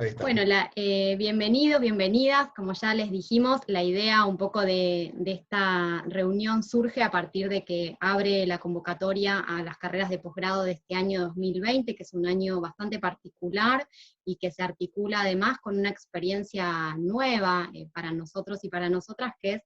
Ahí está. Bueno, bienvenidos, bienvenidas. Como ya les dijimos, la idea un poco de esta reunión surge a partir de que abre la convocatoria a las carreras de posgrado de este año 2020, que es un año bastante particular y que se articula además con una experiencia nueva para nosotros y para nosotras, que es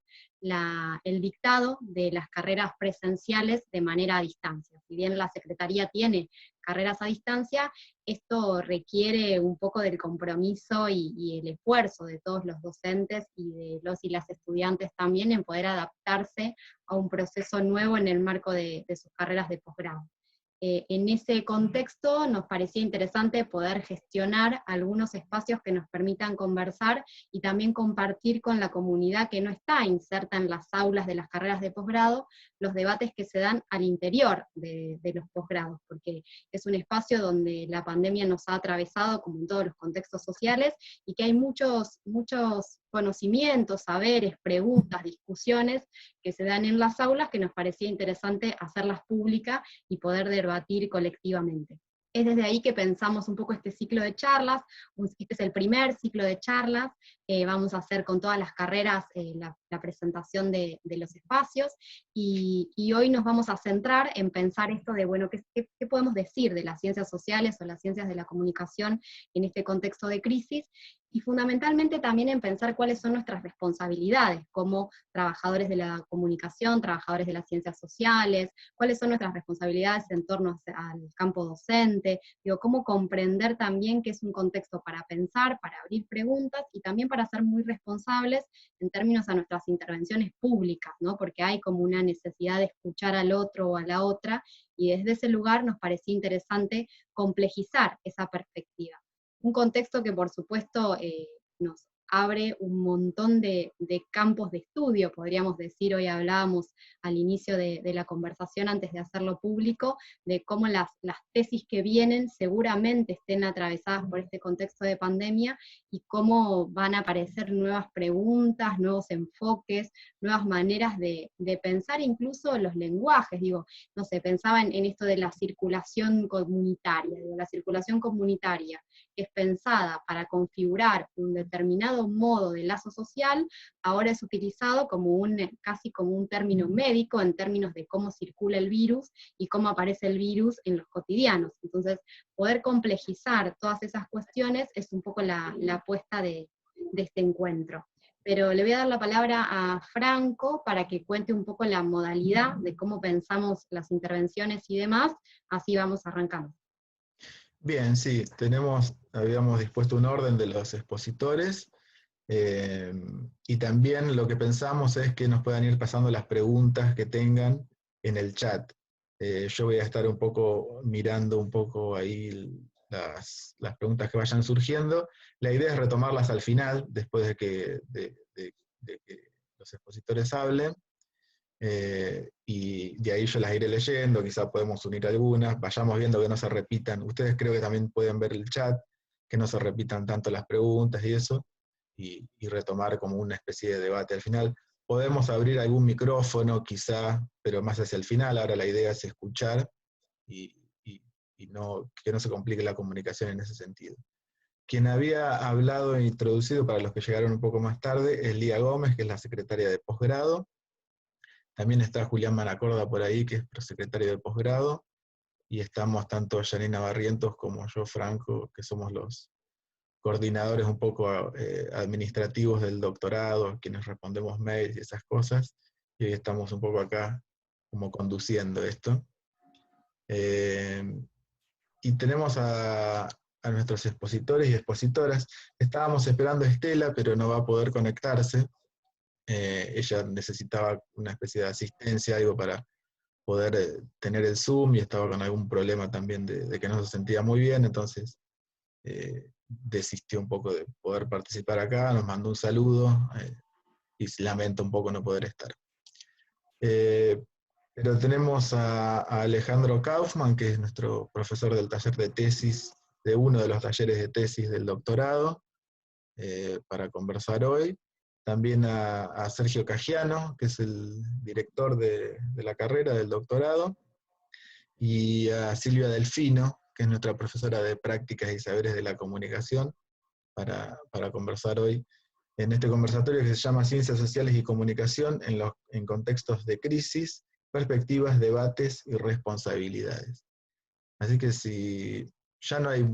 el dictado de las carreras presenciales de manera a distancia. Si bien la Secretaría tiene carreras a distancia, esto requiere un poco del compromiso y el esfuerzo de todos los docentes y de los y las estudiantes también en poder adaptarse a un proceso nuevo en el marco de sus carreras de posgrado. En ese contexto nos parecía interesante poder gestionar algunos espacios que nos permitan conversar y también compartir con la comunidad que no está inserta en las aulas de las carreras de posgrado los debates que se dan al interior de los posgrados, porque es un espacio donde la pandemia nos ha atravesado, como en todos los contextos sociales, y que hay muchos conocimientos, saberes, preguntas, discusiones que se dan en las aulas que nos parecía interesante hacerlas públicas y poder debatir colectivamente. Es desde ahí que pensamos un poco este ciclo de charlas. Este es el primer ciclo de charlas. Vamos a hacer con todas las carreras la presentación de los espacios, y hoy nos vamos a centrar en pensar esto de, bueno, ¿qué podemos decir de las ciencias sociales o las ciencias de la comunicación en este contexto de crisis? Y fundamentalmente también en pensar cuáles son nuestras responsabilidades como trabajadores de la comunicación, trabajadores de las ciencias sociales, cuáles son nuestras responsabilidades en torno al campo docente, digo, cómo comprender también que es un contexto para pensar, para abrir preguntas y también para ser muy responsables en términos a nuestras intervenciones públicas, ¿no? Porque hay como una necesidad de escuchar al otro o a la otra, y desde ese lugar nos parecía interesante complejizar esa perspectiva. Un contexto que por supuesto nos abre un montón de campos de estudio, podríamos decir. Hoy hablábamos al inicio de la conversación, antes de hacerlo público, de cómo las tesis que vienen seguramente estén atravesadas por este contexto de pandemia, y cómo van a aparecer nuevas preguntas, nuevos enfoques, nuevas maneras de pensar incluso los lenguajes. Digo, no sé, pensaba en esto de la circulación comunitaria. Digo, la circulación comunitaria es pensada para configurar un determinado modo de lazo social, ahora es utilizado como casi como un término médico en términos de cómo circula el virus y cómo aparece el virus en los cotidianos. Entonces, poder complejizar todas esas cuestiones es un poco la apuesta de este encuentro. Pero le voy a dar la palabra a Franco para que cuente un poco la modalidad de cómo pensamos las intervenciones y demás, así vamos arrancando. Bien, sí, habíamos dispuesto un orden de los expositores, y también lo que pensamos es que nos puedan ir pasando las preguntas que tengan en el chat. Yo voy a estar un poco mirando un poco ahí las preguntas que vayan surgiendo. La idea es retomarlas al final, después de que los expositores hablen. Y de ahí yo las iré leyendo, quizá podemos unir algunas, vayamos viendo que no se repitan. Ustedes creo que también pueden ver el chat, que no se repitan tanto las preguntas y eso, y retomar como una especie de debate al final. Podemos abrir algún micrófono quizá, pero más hacia el final. Ahora la idea es escuchar y, y- y que no se complique la comunicación en ese sentido. Quien había hablado e introducido, para los que llegaron un poco más tarde, es Lía Gómez, que es la secretaria de posgrado. También está Julián Manacorda por ahí, que es prosecretario de posgrado, y estamos tanto Janina Barrientos como yo, Franco, que somos los coordinadores un poco administrativos del doctorado, quienes respondemos mails y esas cosas, y hoy estamos un poco acá como conduciendo esto. Eh, y tenemos a nuestros expositores y expositoras. Estábamos esperando a Estela, pero no va a poder conectarse. Ella necesitaba una especie de asistencia, algo para poder tener el Zoom, y estaba con algún problema también de que no se sentía muy bien, entonces desistió un poco de poder participar acá, nos mandó un saludo, y lamento un poco no poder estar. Eh, pero tenemos a Alejandro Kaufman, que es nuestro profesor del taller de tesis, de uno de los talleres de tesis del doctorado, para conversar hoy. También a Sergio Cagiano, que es el director de la carrera del doctorado, y a Silvia Delfino, que es nuestra profesora de prácticas y saberes de la comunicación, para conversar hoy en este conversatorio que se llama Ciencias Sociales y Comunicación en contextos de crisis, perspectivas, debates y responsabilidades. Así que si ya no hay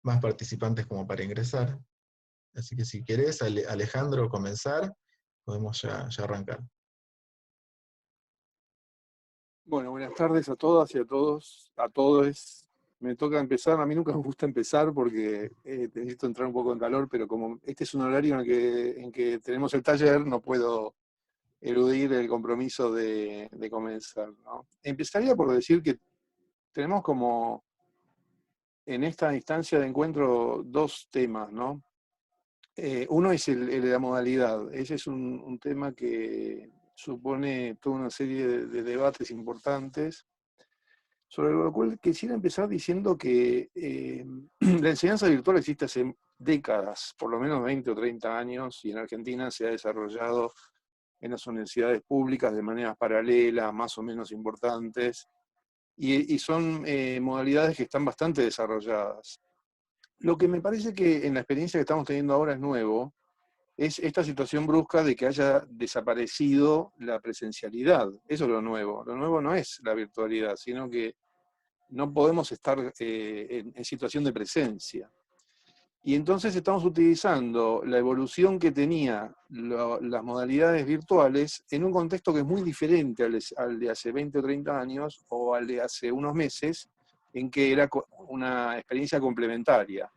más participantes como para ingresar, así que si querés, Alejandro, comenzar, podemos ya arrancar. Bueno, buenas tardes a todas y a todos, a todos. Me toca empezar, a mí nunca me gusta empezar porque necesito entrar un poco en calor, pero como este es un horario en que tenemos el taller, no puedo eludir el compromiso de comenzar, ¿no? Empezaría por decir que tenemos como en esta instancia de encuentro dos temas, ¿no? Uno es el de la modalidad. Ese es un tema que supone toda una serie de debates importantes, sobre lo cual quisiera empezar diciendo que la enseñanza virtual existe hace décadas, por lo menos 20 o 30 años, y en Argentina se ha desarrollado en las universidades públicas de maneras paralelas, más o menos importantes, y son modalidades que están bastante desarrolladas. Lo que me parece que en la experiencia que estamos teniendo ahora es nuevo, es esta situación brusca de que haya desaparecido la presencialidad. Eso es lo nuevo. Lo nuevo no es la virtualidad, sino que no podemos estar en situación de presencia. Y entonces estamos utilizando la evolución que tenía las modalidades virtuales en un contexto que es muy diferente al de hace 20 o 30 años o al de hace unos meses, en que era una experiencia complementaria.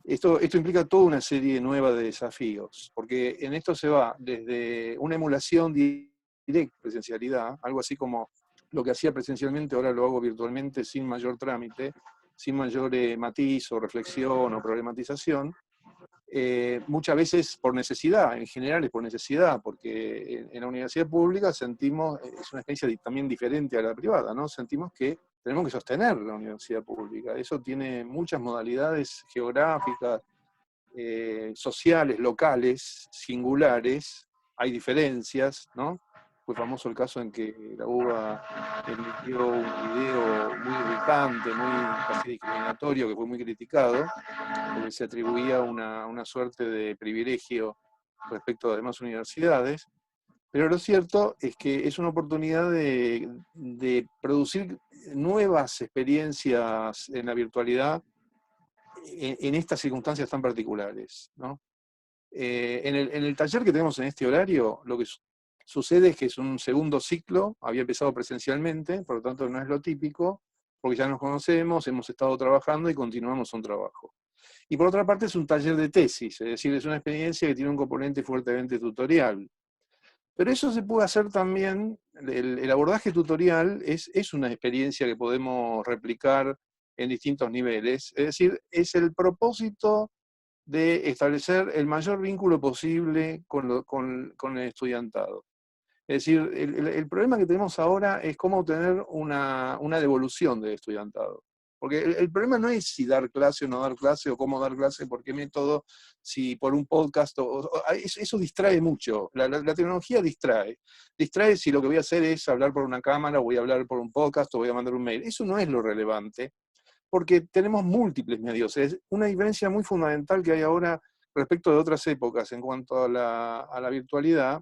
Esto implica toda una serie nueva de desafíos, porque en esto se va desde una emulación directa de presencialidad, algo así como lo que hacía presencialmente, ahora lo hago virtualmente sin mayor trámite, sin mayor matiz o reflexión o problematización, muchas veces por necesidad, en general es por necesidad, porque en la universidad pública sentimos, es una experiencia también diferente a la privada, ¿no? Sentimos que tenemos que sostener la universidad pública. Eso tiene muchas modalidades geográficas, sociales, locales, singulares, hay diferencias, ¿no? Fue famoso el caso en que la UBA emitió un video muy irritante, muy casi discriminatorio, que fue muy criticado, porque se atribuía una suerte de privilegio respecto a demás universidades. Pero lo cierto es que es una oportunidad de producir nuevas experiencias en la virtualidad en estas circunstancias tan particulares, ¿no? En el taller que tenemos en este horario, lo que sucede es que es un segundo ciclo, había empezado presencialmente, por lo tanto no es lo típico, porque ya nos conocemos, hemos estado trabajando y continuamos un trabajo. Y por otra parte es un taller de tesis, es decir, es una experiencia que tiene un componente fuertemente tutorial. Pero eso se puede hacer también, el abordaje tutorial es una experiencia que podemos replicar en distintos niveles, es decir, es el propósito de establecer el mayor vínculo posible con el estudiantado. Es decir, el problema que tenemos ahora es cómo obtener una devolución del estudiantado. Porque el problema no es si dar clase o no dar clase, o cómo dar clase, por qué método, si por un podcast, eso distrae mucho. La tecnología distrae. Distrae si lo que voy a hacer es hablar por una cámara, o voy a hablar por un podcast, o voy a mandar un mail. Eso no es lo relevante, porque tenemos múltiples medios. Es una diferencia muy fundamental que hay ahora respecto de otras épocas en cuanto a la virtualidad,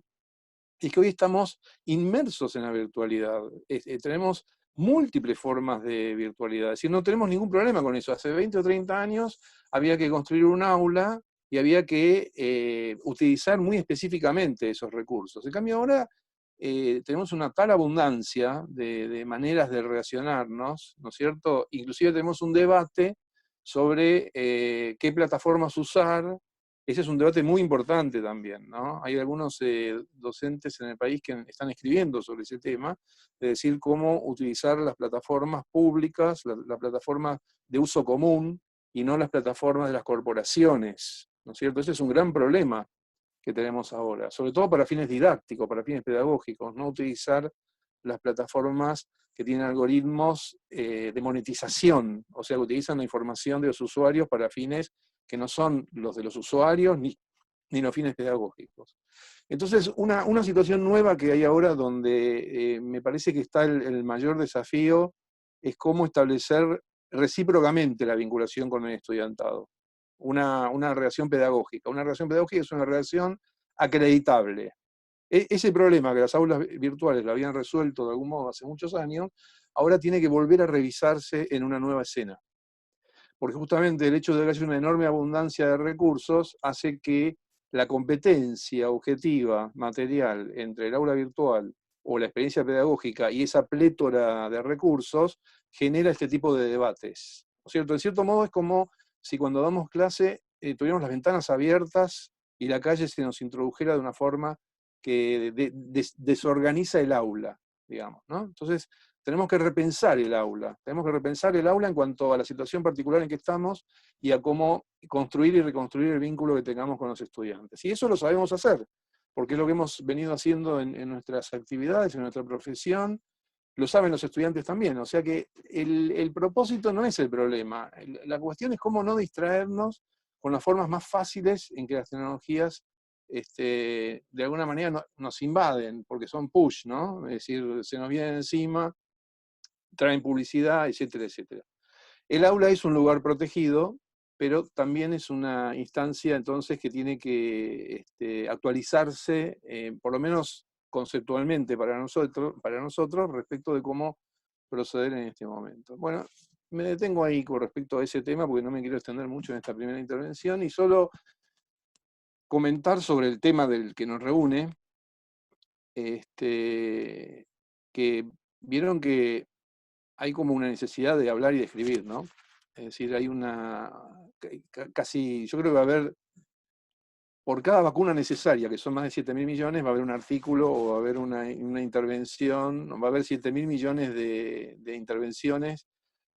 es que hoy estamos inmersos en la virtualidad. Tenemos múltiples formas de virtualidad. Es decir, no tenemos ningún problema con eso. Hace 20 o 30 años había que construir un aula y había que utilizar muy específicamente esos recursos. En cambio ahora tenemos una tal abundancia de maneras de relacionarnos, ¿no es cierto? Inclusive tenemos un debate sobre qué plataformas usar. Ese es un debate muy importante también, ¿no? Hay algunos docentes en el país que están escribiendo sobre ese tema, de decir cómo utilizar las plataformas públicas, las plataformas de uso común, y no las plataformas de las corporaciones, ¿no es cierto? Ese es un gran problema que tenemos ahora, sobre todo para fines didácticos, para fines pedagógicos, no utilizar las plataformas que tienen algoritmos de monetización, o sea, que utilizan la información de los usuarios para fines que no son los de los usuarios ni los fines pedagógicos. Entonces, una situación nueva que hay ahora donde me parece que está el mayor desafío es cómo establecer recíprocamente la vinculación con el estudiantado. una relación pedagógica. Una relación pedagógica es una relación acreditable. Ese problema que las aulas virtuales lo habían resuelto de algún modo hace muchos años, ahora tiene que volver a revisarse en una nueva escena. Porque justamente el hecho de que haya una enorme abundancia de recursos hace que la competencia objetiva, material, entre el aula virtual o la experiencia pedagógica y esa plétora de recursos genera este tipo de debates. ¿No es cierto? En cierto modo es como si cuando damos clase tuviéramos las ventanas abiertas y la calle se nos introdujera de una forma que desorganiza el aula, digamos, ¿no? Entonces, tenemos que repensar el aula. Tenemos que repensar el aula en cuanto a la situación particular en que estamos y a cómo construir y reconstruir el vínculo que tengamos con los estudiantes. Y eso lo sabemos hacer, porque es lo que hemos venido haciendo en nuestras actividades, en nuestra profesión. Lo saben los estudiantes también. O sea que el propósito no es el problema. La cuestión es cómo no distraernos con las formas más fáciles en que las tecnologías de alguna manera nos invaden, porque son push, ¿no? Es decir, se nos vienen encima, traen publicidad, etcétera, etcétera. El aula es un lugar protegido, pero también es una instancia entonces que tiene que actualizarse, por lo menos conceptualmente para nosotros, respecto de cómo proceder en este momento. Bueno, me detengo ahí con respecto a ese tema porque no me quiero extender mucho en esta primera intervención y solo comentar sobre el tema del que nos reúne, que vieron que hay como una necesidad de hablar y de escribir, ¿no? Es decir, hay casi, yo creo que va a haber, por cada vacuna necesaria, que son más de 7.000 millones, va a haber un artículo o va a haber una intervención, va a haber 7.000 millones de intervenciones,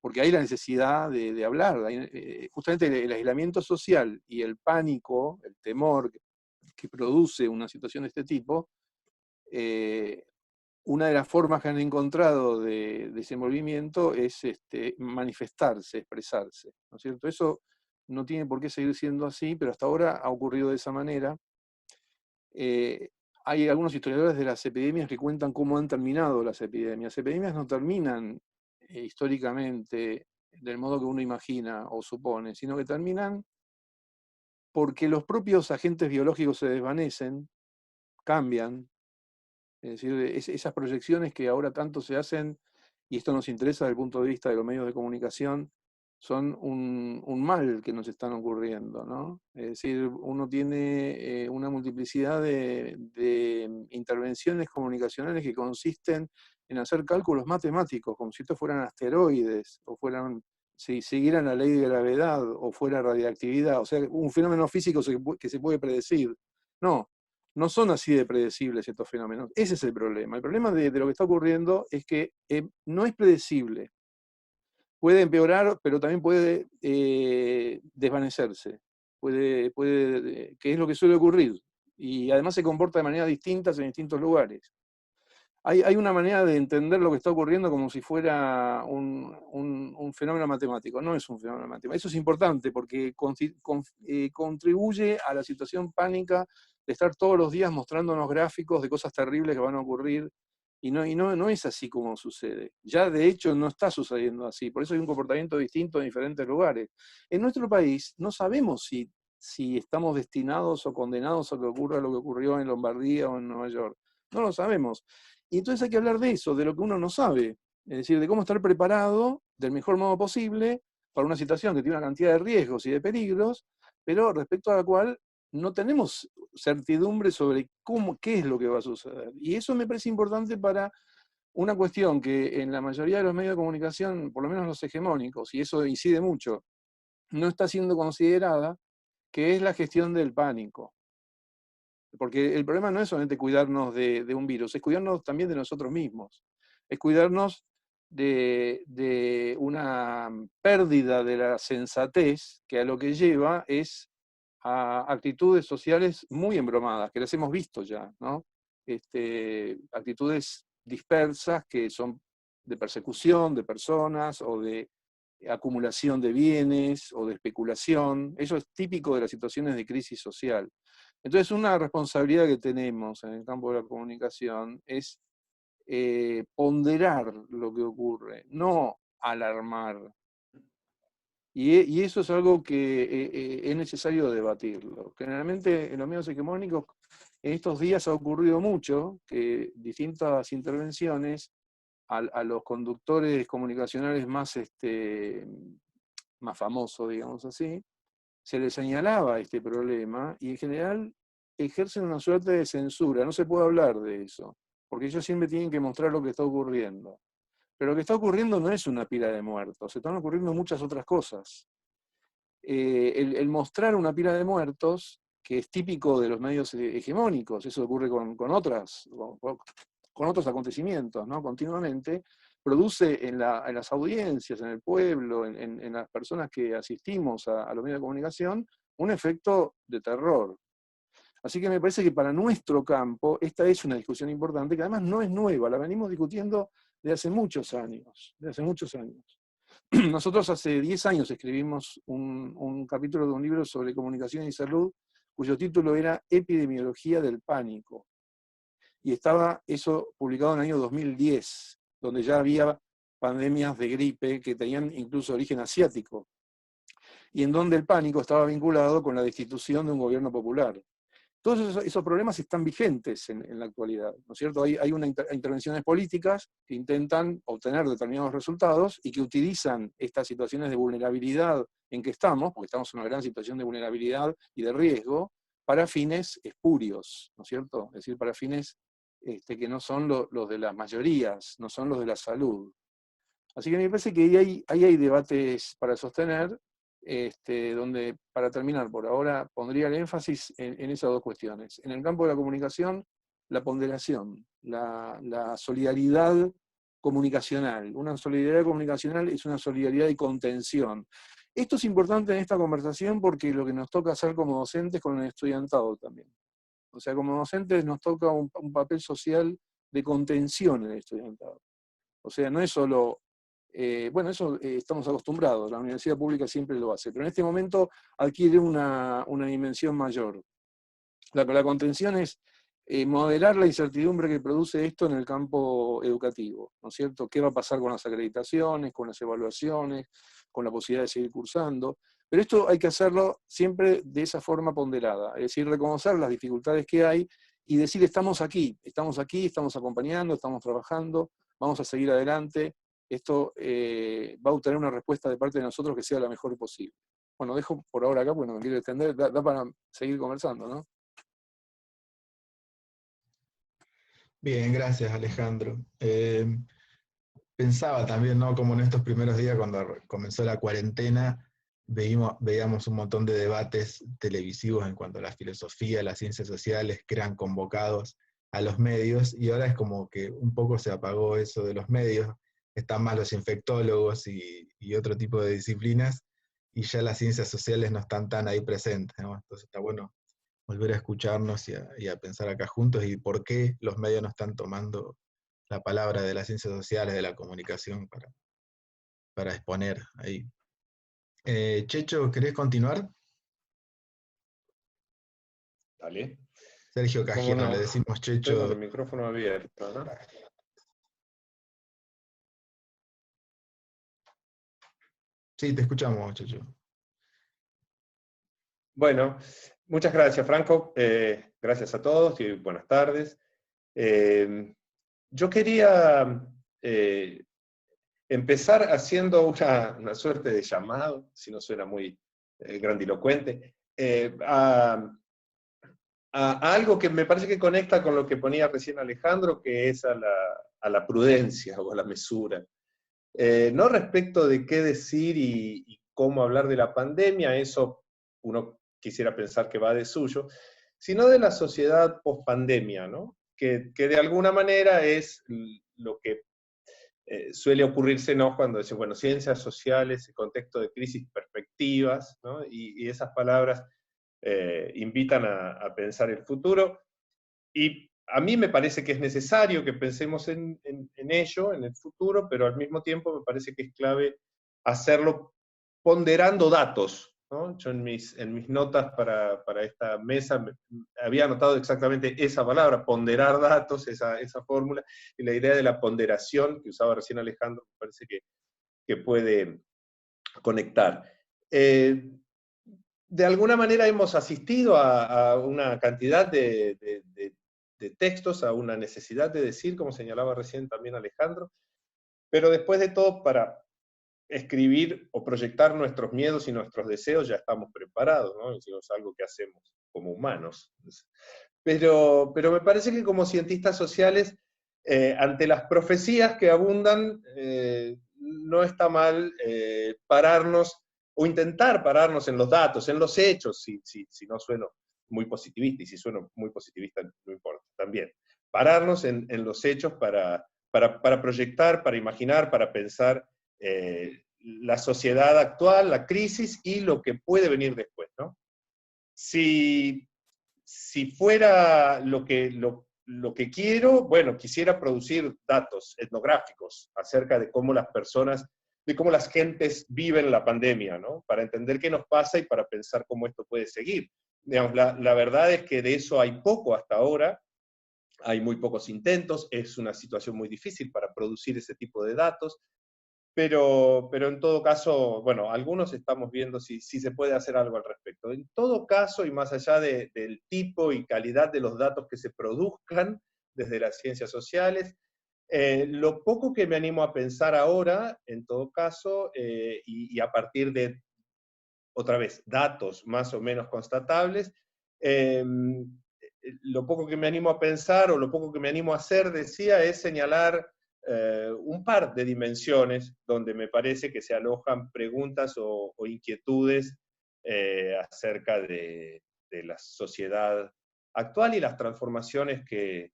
porque hay la necesidad de hablar. Justamente el aislamiento social y el pánico, el temor que produce una situación de este tipo, una de las formas que han encontrado de desenvolvimiento es manifestarse, expresarse, ¿no es cierto? Eso no tiene por qué seguir siendo así, pero hasta ahora ha ocurrido de esa manera. Hay algunos historiadores de las epidemias que cuentan cómo han terminado las epidemias. Las epidemias no terminan históricamente del modo que uno imagina o supone, sino que terminan porque los propios agentes biológicos se desvanecen, cambian. Es decir, esas proyecciones que ahora tanto se hacen, y esto nos interesa desde el punto de vista de los medios de comunicación, son un mal que nos están ocurriendo, ¿no? Es decir, uno tiene una multiplicidad de intervenciones comunicacionales que consisten en hacer cálculos matemáticos, como si estos fueran asteroides, o si siguieran la ley de gravedad, o fuera radiactividad, o sea, un fenómeno físico que se puede predecir. No, no son así de predecibles estos fenómenos. Ese es el problema. El problema de lo que está ocurriendo es que no es predecible. Puede empeorar, pero también puede desvanecerse. Que es lo que suele ocurrir. Y además se comporta de maneras distintas en distintos lugares. Hay una manera de entender lo que está ocurriendo como si fuera un fenómeno matemático. No es un fenómeno matemático. Eso es importante porque contribuye a la situación pánica de estar todos los días mostrándonos gráficos de cosas terribles que van a ocurrir. Y no es así como sucede. Ya de hecho no está sucediendo así. Por eso hay un comportamiento distinto en diferentes lugares. En nuestro país no sabemos si estamos destinados o condenados a que ocurra lo que ocurrió en Lombardía o en Nueva York. No lo sabemos. Y entonces hay que hablar de eso, de lo que uno no sabe. Es decir, de cómo estar preparado del mejor modo posible para una situación que tiene una cantidad de riesgos y de peligros, pero respecto a la cual no tenemos certidumbre sobre qué es lo que va a suceder. Y eso me parece importante para una cuestión que en la mayoría de los medios de comunicación, por lo menos los hegemónicos, y eso incide mucho, no está siendo considerada, que es la gestión del pánico. Porque el problema no es solamente cuidarnos de un virus, es cuidarnos también de nosotros mismos. Es cuidarnos de una pérdida de la sensatez que a lo que lleva es a actitudes sociales muy embromadas, que las hemos visto ya, ¿no? Actitudes dispersas que son de persecución de personas o de acumulación de bienes o de especulación. Eso es típico de las situaciones de crisis social. Entonces, una responsabilidad que tenemos en el campo de la comunicación es ponderar lo que ocurre, no alarmar. Y eso es algo que es necesario debatirlo. Generalmente en los medios hegemónicos en estos días ha ocurrido mucho que distintas intervenciones a los conductores comunicacionales más famosos, digamos así, se les señalaba este problema y en general ejercen una suerte de censura. No se puede hablar de eso, porque ellos siempre tienen que mostrar lo que está ocurriendo. Pero lo que está ocurriendo no es una pila de muertos, están ocurriendo muchas otras cosas. El mostrar una pila de muertos, que es típico de los medios hegemónicos, eso ocurre con otros acontecimientos, ¿no? Continuamente, produce en las audiencias, en el pueblo, en las personas que asistimos a los medios de comunicación, un efecto de terror. Así que me parece que para nuestro campo esta es una discusión importante, que además no es nueva, la venimos discutiendo de hace muchos años, Nosotros hace 10 años escribimos un capítulo de un libro sobre comunicación y salud, cuyo título era Epidemiología del pánico. Y estaba eso publicado en el año 2010, donde ya había pandemias de gripe que tenían incluso origen asiático, y en donde el pánico estaba vinculado con la destitución de un gobierno popular. Todos esos problemas están vigentes en la actualidad, ¿no es cierto? Hay intervenciones políticas que intentan obtener determinados resultados y que utilizan estas situaciones de vulnerabilidad en que estamos, porque estamos en una gran situación de vulnerabilidad y de riesgo, para fines espurios, ¿no es cierto? Es decir, para fines que no son los de las mayorías, no son los de la salud. Así que me parece que ahí hay debates para sostener, donde, para terminar por ahora, pondría el énfasis en esas dos cuestiones. En el campo de la comunicación, la ponderación, la solidaridad comunicacional. Una solidaridad comunicacional es una solidaridad de contención. Esto es importante en esta conversación porque lo que nos toca hacer como docentes con el estudiantado también. O sea, como docentes nos toca un papel social de contención en el estudiantado. O sea, no es solo... bueno, eso estamos acostumbrados, la universidad pública siempre lo hace, pero en este momento adquiere una dimensión mayor. La contención es moderar la incertidumbre que produce esto en el campo educativo, ¿no es cierto? ¿Qué va a pasar con las acreditaciones, con las evaluaciones, con la posibilidad de seguir cursando? Pero esto hay que hacerlo siempre de esa forma ponderada, es decir, reconocer las dificultades que hay y decir estamos aquí, estamos acompañando, estamos trabajando, vamos a seguir adelante. Esto va a obtener una respuesta de parte de nosotros que sea la mejor posible. Bueno, dejo por ahora acá porque no me quiero extender, da para seguir conversando, ¿no? Bien, gracias Alejandro. Pensaba también, ¿no? Como en estos primeros días, cuando comenzó la cuarentena, veíamos un montón de debates televisivos en cuanto a la filosofía, las ciencias sociales, que eran convocados a los medios, y ahora es como que un poco se apagó eso de los medios, están más los infectólogos y otro tipo de disciplinas, y ya las ciencias sociales no están tan ahí presentes, ¿no? Entonces está bueno volver a escucharnos y a pensar acá juntos y por qué los medios no están tomando la palabra de las ciencias sociales, de la comunicación para exponer ahí. Checho, ¿querés continuar? Dale. Sergio ¿Cómo Cajino, no? le decimos Tengo Checho. el micrófono abierto, ¿no? Sí, te escuchamos, Checho. Bueno, muchas gracias, Franco. Gracias a todos y buenas tardes. Yo quería empezar haciendo una suerte de llamado, si no suena muy grandilocuente, a algo que me parece que conecta con lo que ponía recién Alejandro, que es a la prudencia o a la mesura. No respecto de qué decir y cómo hablar de la pandemia, eso uno quisiera pensar que va de suyo, sino de la sociedad post-pandemia, ¿no? Que de alguna manera es lo que suele ocurrirse, ¿no? Cuando decimos, bueno, ciencias sociales, contexto de crisis, perspectivas, ¿no? Y esas palabras invitan a pensar el futuro. Y a mí me parece que es necesario que pensemos en ello, en el futuro, pero al mismo tiempo me parece que es clave hacerlo ponderando datos, ¿no? Yo en mis notas para esta mesa había anotado exactamente esa palabra, ponderar datos, esa fórmula, y la idea de la ponderación que usaba recién Alejandro me parece que puede conectar. De alguna manera hemos asistido a una cantidad de textos, a una necesidad de decir, como señalaba recién también Alejandro, pero después de todo, para escribir o proyectar nuestros miedos y nuestros deseos ya estamos preparados, ¿no? Es algo que hacemos como humanos. Pero me parece que como cientistas sociales, ante las profecías que abundan, no está mal pararnos o intentar pararnos en los datos, en los hechos, si no sueno muy positivista, y si sueno muy positivista no importa, también. Pararnos en los hechos para proyectar, para imaginar, para pensar la sociedad actual, la crisis y lo que puede venir después, ¿no? Si fuera lo que quiero, bueno, quisiera producir datos etnográficos acerca de cómo las personas, de cómo las gentes viven la pandemia, ¿no? Para entender qué nos pasa y para pensar cómo esto puede seguir. Digamos, la verdad es que de eso hay poco hasta ahora, hay muy pocos intentos, es una situación muy difícil para producir ese tipo de datos, pero en todo caso, bueno, algunos estamos viendo si se puede hacer algo al respecto. En todo caso, y más allá del tipo y calidad de los datos que se produzcan desde las ciencias sociales, lo poco que me animo a pensar ahora, en todo caso, y a partir de, otra vez, datos más o menos constatables, lo poco que me animo a pensar o lo poco que me animo a hacer, decía, es señalar un par de dimensiones donde me parece que se alojan preguntas o inquietudes acerca de la sociedad actual y las transformaciones que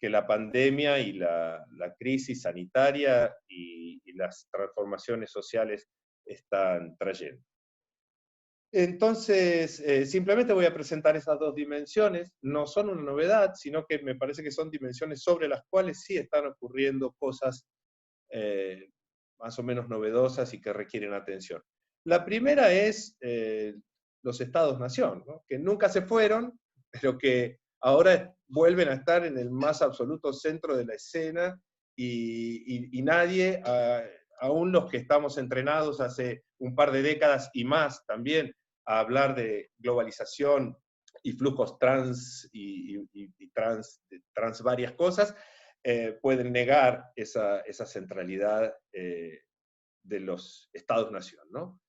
la pandemia y la crisis sanitaria y las transformaciones sociales están trayendo. Entonces, simplemente voy a presentar esas dos dimensiones. No son una novedad, sino que me parece que son dimensiones sobre las cuales sí están ocurriendo cosas más o menos novedosas y que requieren atención. La primera es los estados-nación, ¿no? Que nunca se fueron, pero que ahora vuelven a estar en el más absoluto centro de la escena y nadie, aún los que estamos entrenados hace un par de décadas y más también, a hablar de globalización y flujos trans y trans varias cosas, pueden negar esa centralidad de los Estados-nación, ¿no?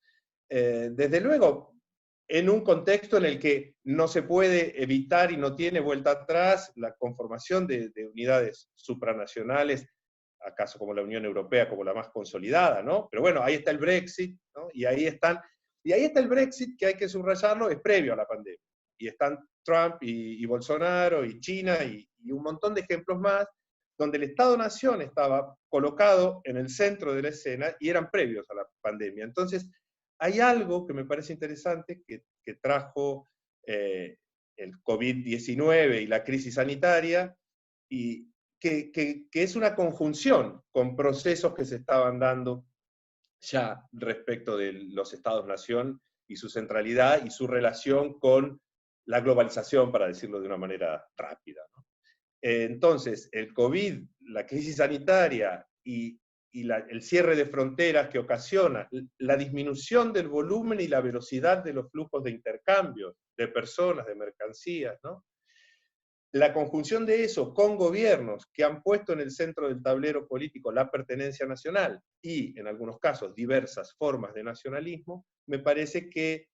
Desde luego, en un contexto en el que no se puede evitar y no tiene vuelta atrás la conformación de unidades supranacionales, acaso como la Unión Europea, como la más consolidada, ¿no? Pero bueno, ahí está el Brexit, ¿no? Y ahí está el Brexit, que hay que subrayarlo, es previo a la pandemia. Y están Trump y Bolsonaro y China y un montón de ejemplos más, donde el Estado-Nación estaba colocado en el centro de la escena y eran previos a la pandemia. Entonces, hay algo que me parece interesante que trajo el COVID-19 y la crisis sanitaria, y que es una conjunción con procesos que se estaban dando ya respecto de los Estados-nación y su centralidad y su relación con la globalización, para decirlo de una manera rápida, ¿no? Entonces, el COVID, la crisis sanitaria y el cierre de fronteras que ocasiona la disminución del volumen y la velocidad de los flujos de intercambio de personas, de mercancías, ¿no? La conjunción de eso con gobiernos que han puesto en el centro del tablero político la pertenencia nacional y, en algunos casos, diversas formas de nacionalismo, me parece que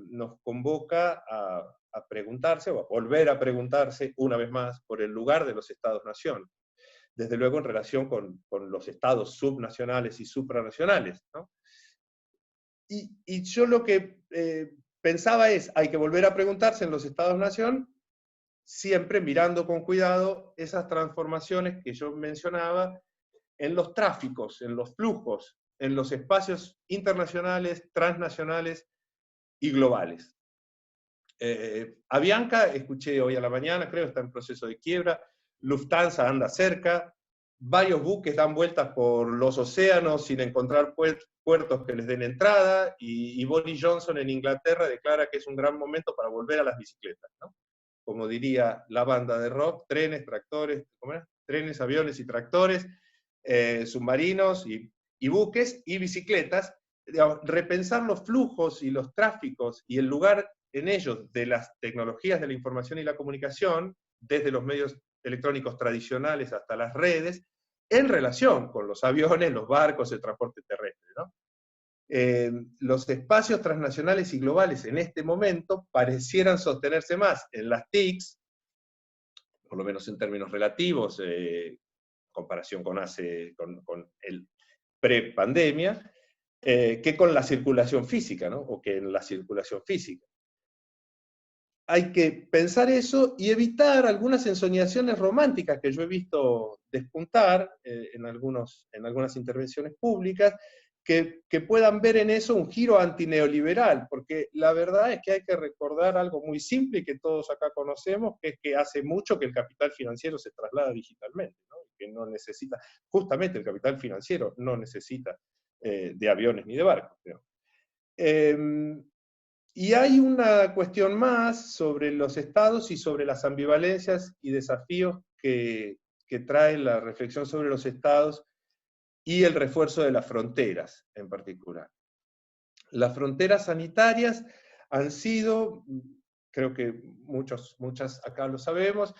nos convoca a preguntarse, o a volver a preguntarse una vez más, por el lugar de los Estados-nación. Desde luego en relación con los estados subnacionales y supranacionales, ¿no? Y yo lo que pensaba es, hay que volver a preguntarse en los Estados-nación, siempre mirando con cuidado esas transformaciones que yo mencionaba en los tráficos, en los flujos, en los espacios internacionales, transnacionales y globales. Avianca, escuché hoy a la mañana, creo, está en proceso de quiebra. Lufthansa anda cerca. Varios buques dan vueltas por los océanos sin encontrar puertos que les den entrada. Y Boris Johnson en Inglaterra declara que es un gran momento para volver a las bicicletas, ¿no? Como diría la banda de rock, trenes, tractores, ¿cómo era? Trenes, aviones y tractores, submarinos y buques y bicicletas. digamos, repensar los flujos y los tráficos y el lugar en ellos de las tecnologías de la información y la comunicación, desde los medios electrónicos tradicionales hasta las redes, en relación con los aviones, los barcos, el transporte terrestre, ¿no? Los espacios transnacionales y globales en este momento parecieran sostenerse más en las TICs, por lo menos en términos relativos, comparación con el pre-pandemia, que con la circulación física, ¿no? O que en la circulación física. Hay que pensar eso y evitar algunas ensoñaciones románticas que yo he visto despuntar en algunas intervenciones públicas, que puedan ver en eso un giro antineoliberal, porque la verdad es que hay que recordar algo muy simple que todos acá conocemos, que es que hace mucho que el capital financiero se traslada digitalmente, ¿no? Que no necesita, justamente el capital financiero no necesita de aviones ni de barcos, creo. Y hay una cuestión más sobre los estados y sobre las ambivalencias y desafíos que trae la reflexión sobre los estados y el refuerzo de las fronteras en particular. Las fronteras sanitarias han sido, creo que muchas acá lo sabemos,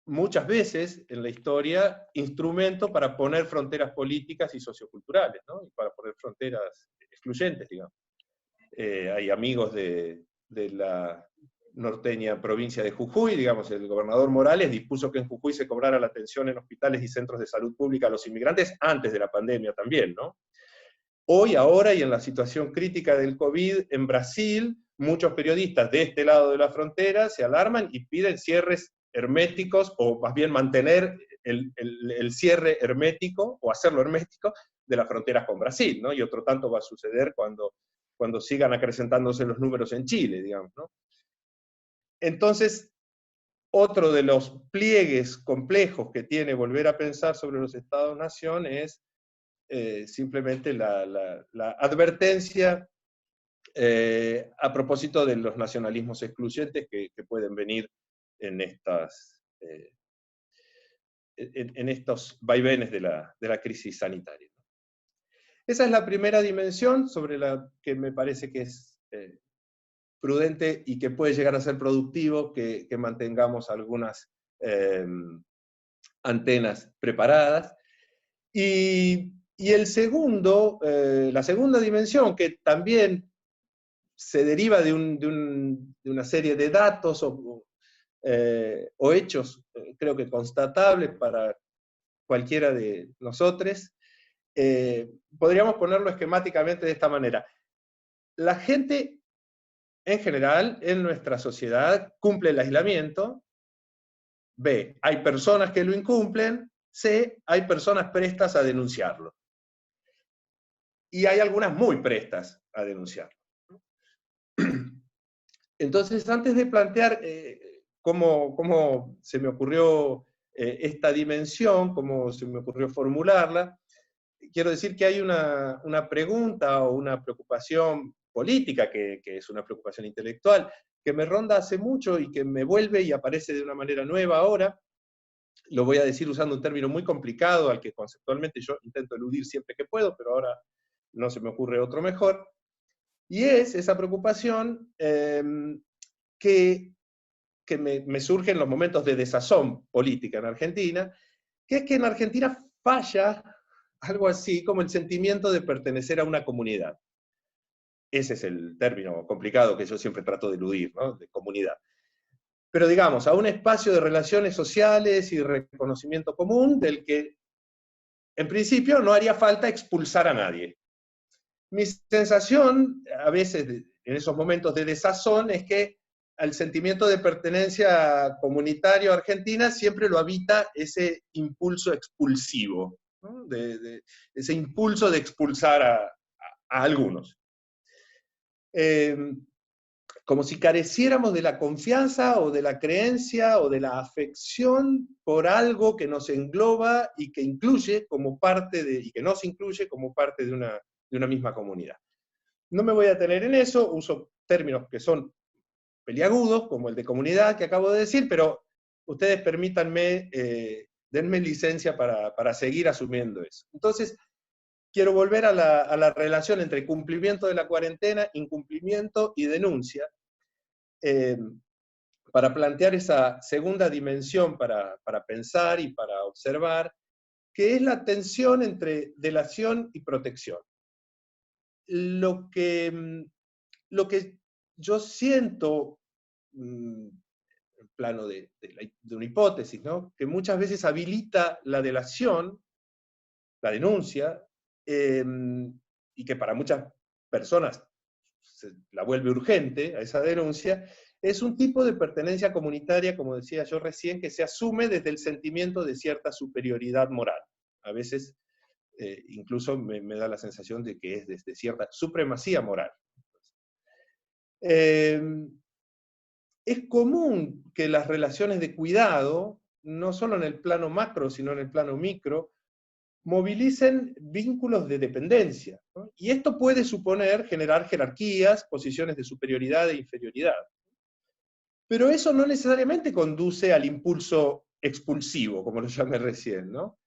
muchas veces en la historia, instrumento para poner fronteras políticas y socioculturales, ¿no? Y para poner fronteras excluyentes, digamos. Hay amigos de la norteña provincia de Jujuy, digamos, el gobernador Morales dispuso que en Jujuy se cobrara la atención en hospitales y centros de salud pública a los inmigrantes antes de la pandemia también, ¿no? Hoy, ahora, y en la situación crítica del COVID en Brasil, muchos periodistas de este lado de la frontera se alarman y piden cierres herméticos, o más bien mantener el cierre hermético, o hacerlo hermético, de las fronteras con Brasil, ¿no? Y otro tanto va a suceder cuando sigan acrecentándose los números en Chile, digamos, ¿no? Entonces, otro de los pliegues complejos que tiene volver a pensar sobre los Estados-nación es simplemente la advertencia a propósito de los nacionalismos excluyentes que pueden venir en estos vaivenes de la crisis sanitaria. Esa es la primera dimensión sobre la que me parece que es prudente y que puede llegar a ser productivo que mantengamos algunas antenas preparadas. Y la segunda dimensión, que también se deriva de una serie de datos o hechos, creo que constatables para cualquiera de nosotros, podríamos ponerlo esquemáticamente de esta manera. La gente, en general, en nuestra sociedad, cumple el aislamiento. B, hay personas que lo incumplen. C, hay personas prestas a denunciarlo. Y hay algunas muy prestas a denunciarlo. Entonces, antes de plantear cómo se me ocurrió esta dimensión, cómo se me ocurrió formularla, quiero decir que hay una pregunta o una preocupación política, que es una preocupación intelectual, que me ronda hace mucho y que me vuelve y aparece de una manera nueva ahora. Lo voy a decir usando un término muy complicado, al que conceptualmente yo intento eludir siempre que puedo, pero ahora no se me ocurre otro mejor. Y es esa preocupación que me surge en los momentos de desazón política en Argentina, que es que en Argentina falla algo así como el sentimiento de pertenecer a una comunidad. Ese es el término complicado que yo siempre trato de eludir, ¿no? De comunidad. Pero digamos, a un espacio de relaciones sociales y reconocimiento común del que, en principio, no haría falta expulsar a nadie. Mi sensación, a veces, en esos momentos de desazón, es que al sentimiento de pertenencia comunitario a Argentina siempre lo habita ese impulso expulsivo, ¿no? Ese impulso de expulsar a algunos. Como si careciéramos de la confianza o de la creencia o de la afección por algo que nos engloba y que incluye como parte y que nos incluye como parte de una misma comunidad. No me voy a detener en eso, uso términos que son peliagudos, como el de comunidad que acabo de decir, pero ustedes permítanme, denme licencia para seguir asumiendo eso. Entonces, quiero volver a la relación entre cumplimiento de la cuarentena, incumplimiento y denuncia, para plantear esa segunda dimensión para pensar y para observar, que es la tensión entre delación y protección. Lo que yo siento, en plano de una hipótesis, ¿no?, que muchas veces habilita la delación, la denuncia, y que para muchas personas se la vuelve urgente a esa denuncia, es un tipo de pertenencia comunitaria, como decía yo recién, que se asume desde el sentimiento de cierta superioridad moral. A veces incluso me da la sensación de que es desde cierta supremacía moral. Es común que las relaciones de cuidado, no solo en el plano macro, sino en el plano micro, movilicen vínculos de dependencia, ¿no? Y esto puede suponer generar jerarquías, posiciones de superioridad e inferioridad. Pero eso no necesariamente conduce al impulso expulsivo, como lo llamé recién, ¿no?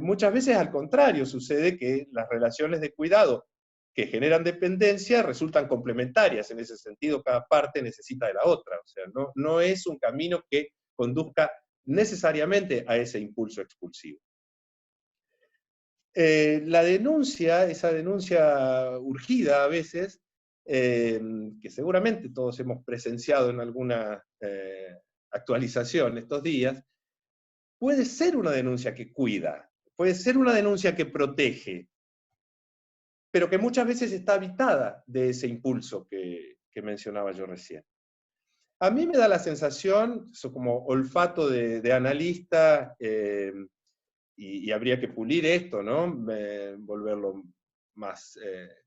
Muchas veces al contrario, sucede que las relaciones de cuidado que generan dependencia resultan complementarias. En ese sentido, cada parte necesita de la otra. O sea, no es un camino que conduzca necesariamente a ese impulso expulsivo. La denuncia, esa denuncia urgida a veces, que seguramente todos hemos presenciado en alguna actualización estos días, puede ser una denuncia que cuida, puede ser una denuncia que protege, pero que muchas veces está habitada de ese impulso que mencionaba yo recién. A mí me da la sensación, eso como olfato de analista, y habría que pulir esto, ¿no? Volverlo más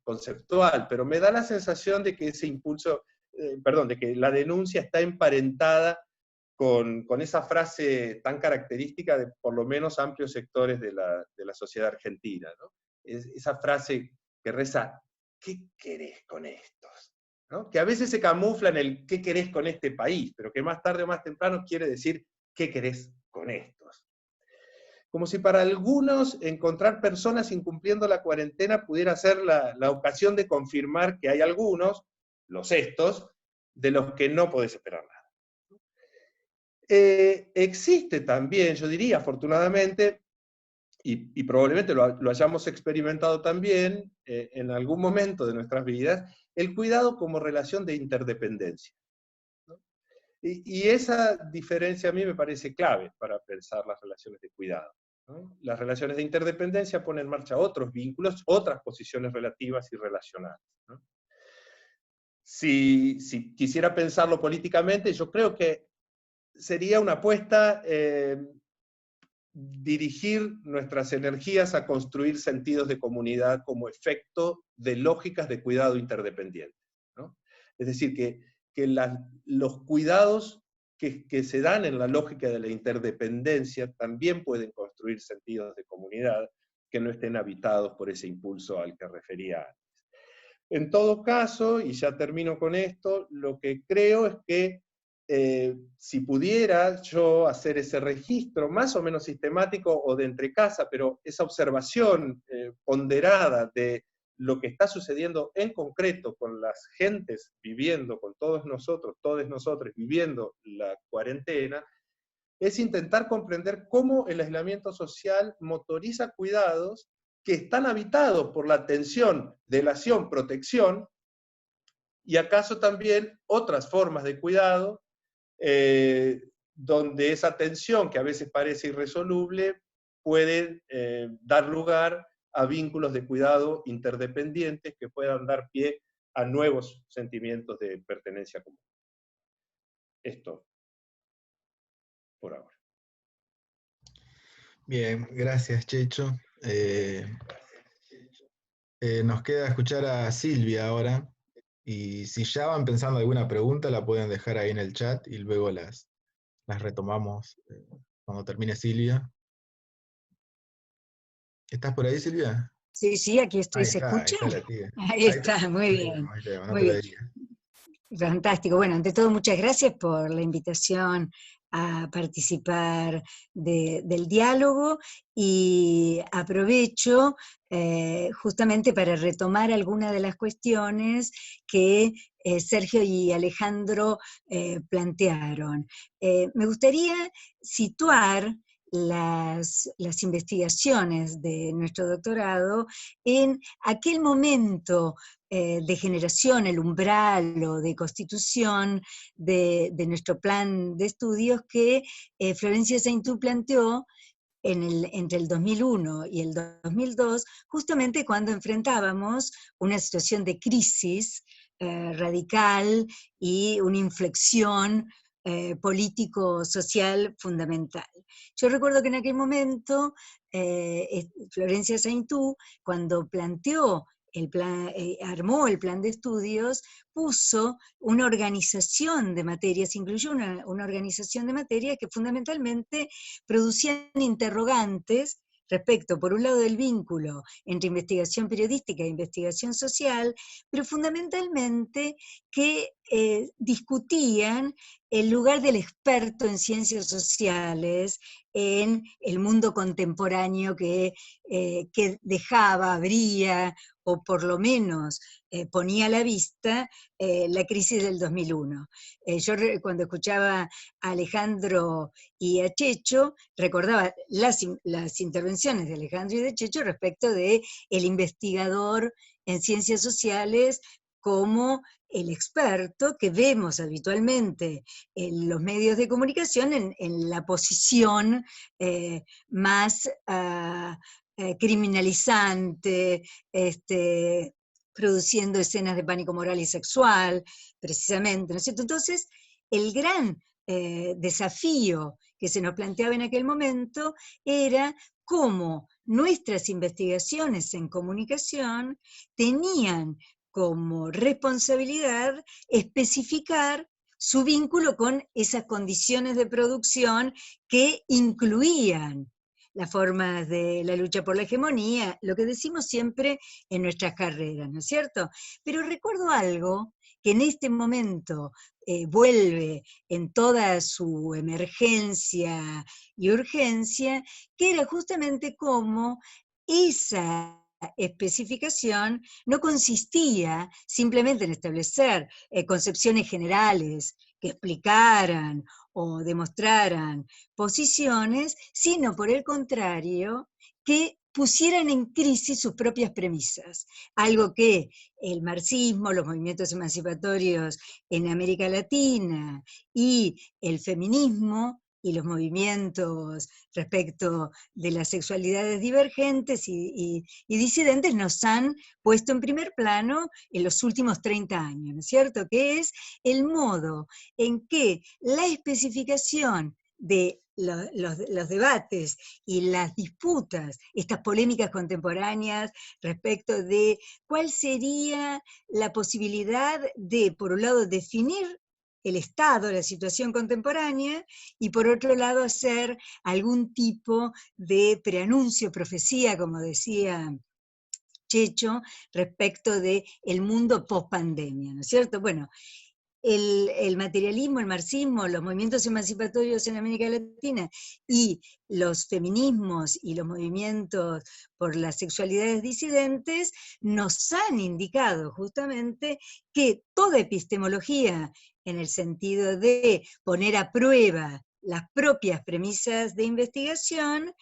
conceptual, pero me da la sensación de que ese impulso, de que la denuncia está emparentada con esa frase tan característica de por lo menos amplios sectores de la sociedad argentina, ¿no? Esa frase que reza, ¿qué querés con estos?, ¿no? Que a veces se camufla en el ¿qué querés con este país?, pero que más tarde o más temprano quiere decir ¿qué querés con estos? Como si para algunos encontrar personas incumpliendo la cuarentena pudiera ser la ocasión de confirmar que hay algunos, los estos, de los que no podés esperar nada. Existe también, yo diría, afortunadamente, y probablemente lo hayamos experimentado también en algún momento de nuestras vidas, el cuidado como relación de interdependencia, ¿no? Y esa diferencia a mí me parece clave para pensar las relaciones de cuidado, ¿no? Las relaciones de interdependencia ponen en marcha otros vínculos, otras posiciones relativas y relacionales, ¿no? Si quisiera pensarlo políticamente, yo creo que sería una apuesta dirigir nuestras energías a construir sentidos de comunidad como efecto de lógicas de cuidado interdependiente, ¿no? Es decir, que los cuidados que se dan en la lógica de la interdependencia también pueden construir sentidos de comunidad que no estén habitados por ese impulso al que refería antes. En todo caso, y ya termino con esto, lo que creo es que si pudiera yo hacer ese registro más o menos sistemático o de entrecasa, pero esa observación ponderada de lo que está sucediendo en concreto con las gentes viviendo, con todos nosotros viviendo la cuarentena, es intentar comprender cómo el aislamiento social motoriza cuidados que están habitados por la tensión, delación, protección, y acaso también otras formas de cuidado, donde esa tensión, que a veces parece irresoluble, puede dar lugar a vínculos de cuidado interdependientes que puedan dar pie a nuevos sentimientos de pertenencia común. Esto, por ahora. Bien, gracias, Checho. Nos queda escuchar a Silvia ahora, y si ya van pensando alguna pregunta, la pueden dejar ahí en el chat y luego las retomamos cuando termine Silvia. ¿Estás por ahí, Silvia? Sí, aquí estoy. ¿Se escucha? Ahí está, muy bien. Muy bien. Fantástico. Bueno, ante todo, muchas gracias por la invitación a participar del diálogo, y aprovecho justamente para retomar algunas de las cuestiones que Sergio y Alejandro plantearon. Me gustaría situar las investigaciones de nuestro doctorado en aquel momento de generación, el umbral o de constitución de nuestro plan de estudios que Florencia Saintú planteó entre el 2001 y el 2002, justamente cuando enfrentábamos una situación de crisis radical y una inflexión político-social fundamental. Yo recuerdo que en aquel momento Florencia Saintú, cuando planteó el plan, armó el plan de estudios, puso una organización de materias, incluyó una organización de materias que fundamentalmente producían interrogantes respecto, por un lado, del vínculo entre investigación periodística e investigación social, pero fundamentalmente que discutían el lugar del experto en ciencias sociales en el mundo contemporáneo que dejaba, abría, o por lo menos ponía a la vista la crisis del 2001. Yo cuando escuchaba a Alejandro y a Checho, recordaba las intervenciones de Alejandro y de Checho respecto de el investigador en ciencias sociales como el experto que vemos habitualmente en los medios de comunicación en la posición más criminalizante, produciendo escenas de pánico moral y sexual, precisamente, ¿no es cierto? Entonces, el gran desafío que se nos planteaba en aquel momento era cómo nuestras investigaciones en comunicación tenían como responsabilidad especificar su vínculo con esas condiciones de producción que incluían las formas de la lucha por la hegemonía, lo que decimos siempre en nuestras carreras, ¿no es cierto? Pero recuerdo algo que en este momento vuelve en toda su emergencia y urgencia, que era justamente cómo esa especificación no consistía simplemente en establecer concepciones generales que explicaran o demostraran posiciones, sino por el contrario, que pusieran en crisis sus propias premisas, algo que el marxismo, los movimientos emancipatorios en América Latina y el feminismo y los movimientos respecto de las sexualidades divergentes y disidentes nos han puesto en primer plano en los últimos 30 años, ¿no es cierto? Que es el modo en que la especificación de los debates y las disputas, estas polémicas contemporáneas respecto de cuál sería la posibilidad de, por un lado, definir el estado, la situación contemporánea, y por otro lado hacer algún tipo de preanuncio, profecía, como decía Checho, respecto del mundo post-pandemia, ¿no es cierto? Bueno, el materialismo, el marxismo, los movimientos emancipatorios en América Latina y los feminismos y los movimientos por las sexualidades disidentes nos han indicado justamente que toda epistemología, en el sentido de poner a prueba las propias premisas de investigación,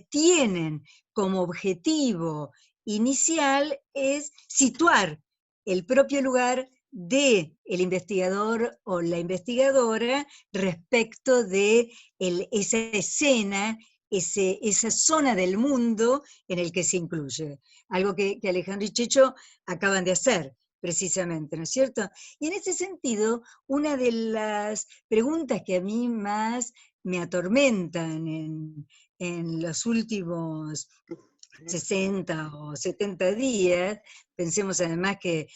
tienen como objetivo inicial es situar el propio lugar del investigador o la investigadora respecto de esa escena, esa zona del mundo en el que se incluye. Algo que Alejandro y Checho acaban de hacer, precisamente, ¿no es cierto? Y en ese sentido, una de las preguntas que a mí más me atormentan en los últimos 60 o 70 días, pensemos además que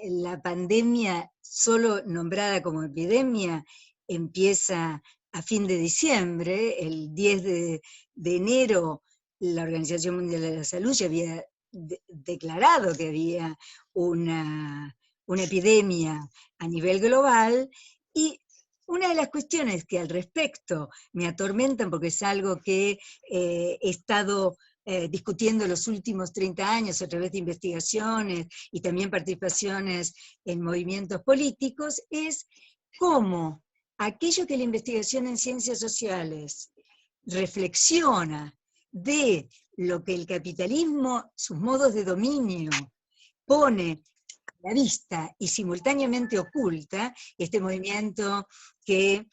la pandemia, solo nombrada como epidemia, empieza a fin de diciembre, el 10 de enero la Organización Mundial de la Salud ya había declarado que había una epidemia a nivel global, y una de las cuestiones que al respecto me atormentan, porque es algo que he estado discutiendo los últimos 30 años a través de investigaciones y también participaciones en movimientos políticos, es cómo aquello que la investigación en ciencias sociales reflexiona de lo que el capitalismo, sus modos de dominio, pone a la vista y simultáneamente oculta, este movimiento que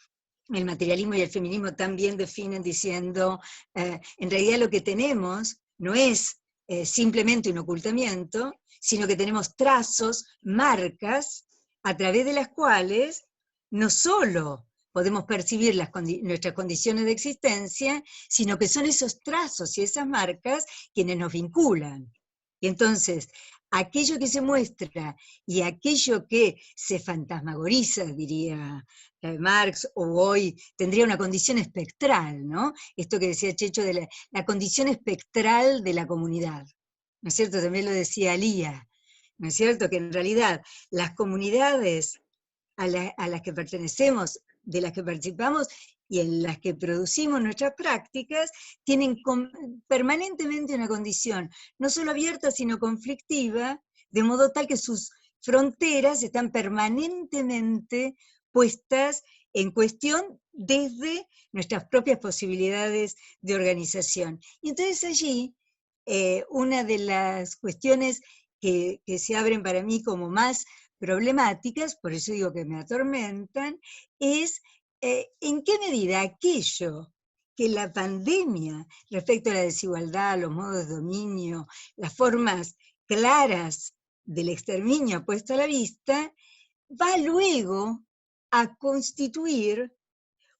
el materialismo y el feminismo también definen diciendo, en realidad lo que tenemos no es simplemente un ocultamiento, sino que tenemos trazos, marcas, a través de las cuales no solo podemos percibir nuestras condiciones de existencia, sino que son esos trazos y esas marcas quienes nos vinculan. Y entonces, aquello que se muestra y aquello que se fantasmagoriza, diría Marx, o hoy tendría una condición espectral, ¿no? Esto que decía Checho de la condición espectral de la comunidad, ¿no es cierto? También lo decía Lía, ¿no es cierto? Que en realidad las comunidades a las que pertenecemos, de las que participamos y en las que producimos nuestras prácticas, tienen permanentemente una condición, no solo abierta, sino conflictiva, de modo tal que sus fronteras están permanentemente puestas en cuestión desde nuestras propias posibilidades de organización. Y entonces allí, una de las cuestiones que se abren para mí como más problemáticas, por eso digo que me atormentan, es en qué medida aquello que la pandemia, respecto a la desigualdad, los modos de dominio, las formas claras del exterminio puesto a la vista, va luego a constituir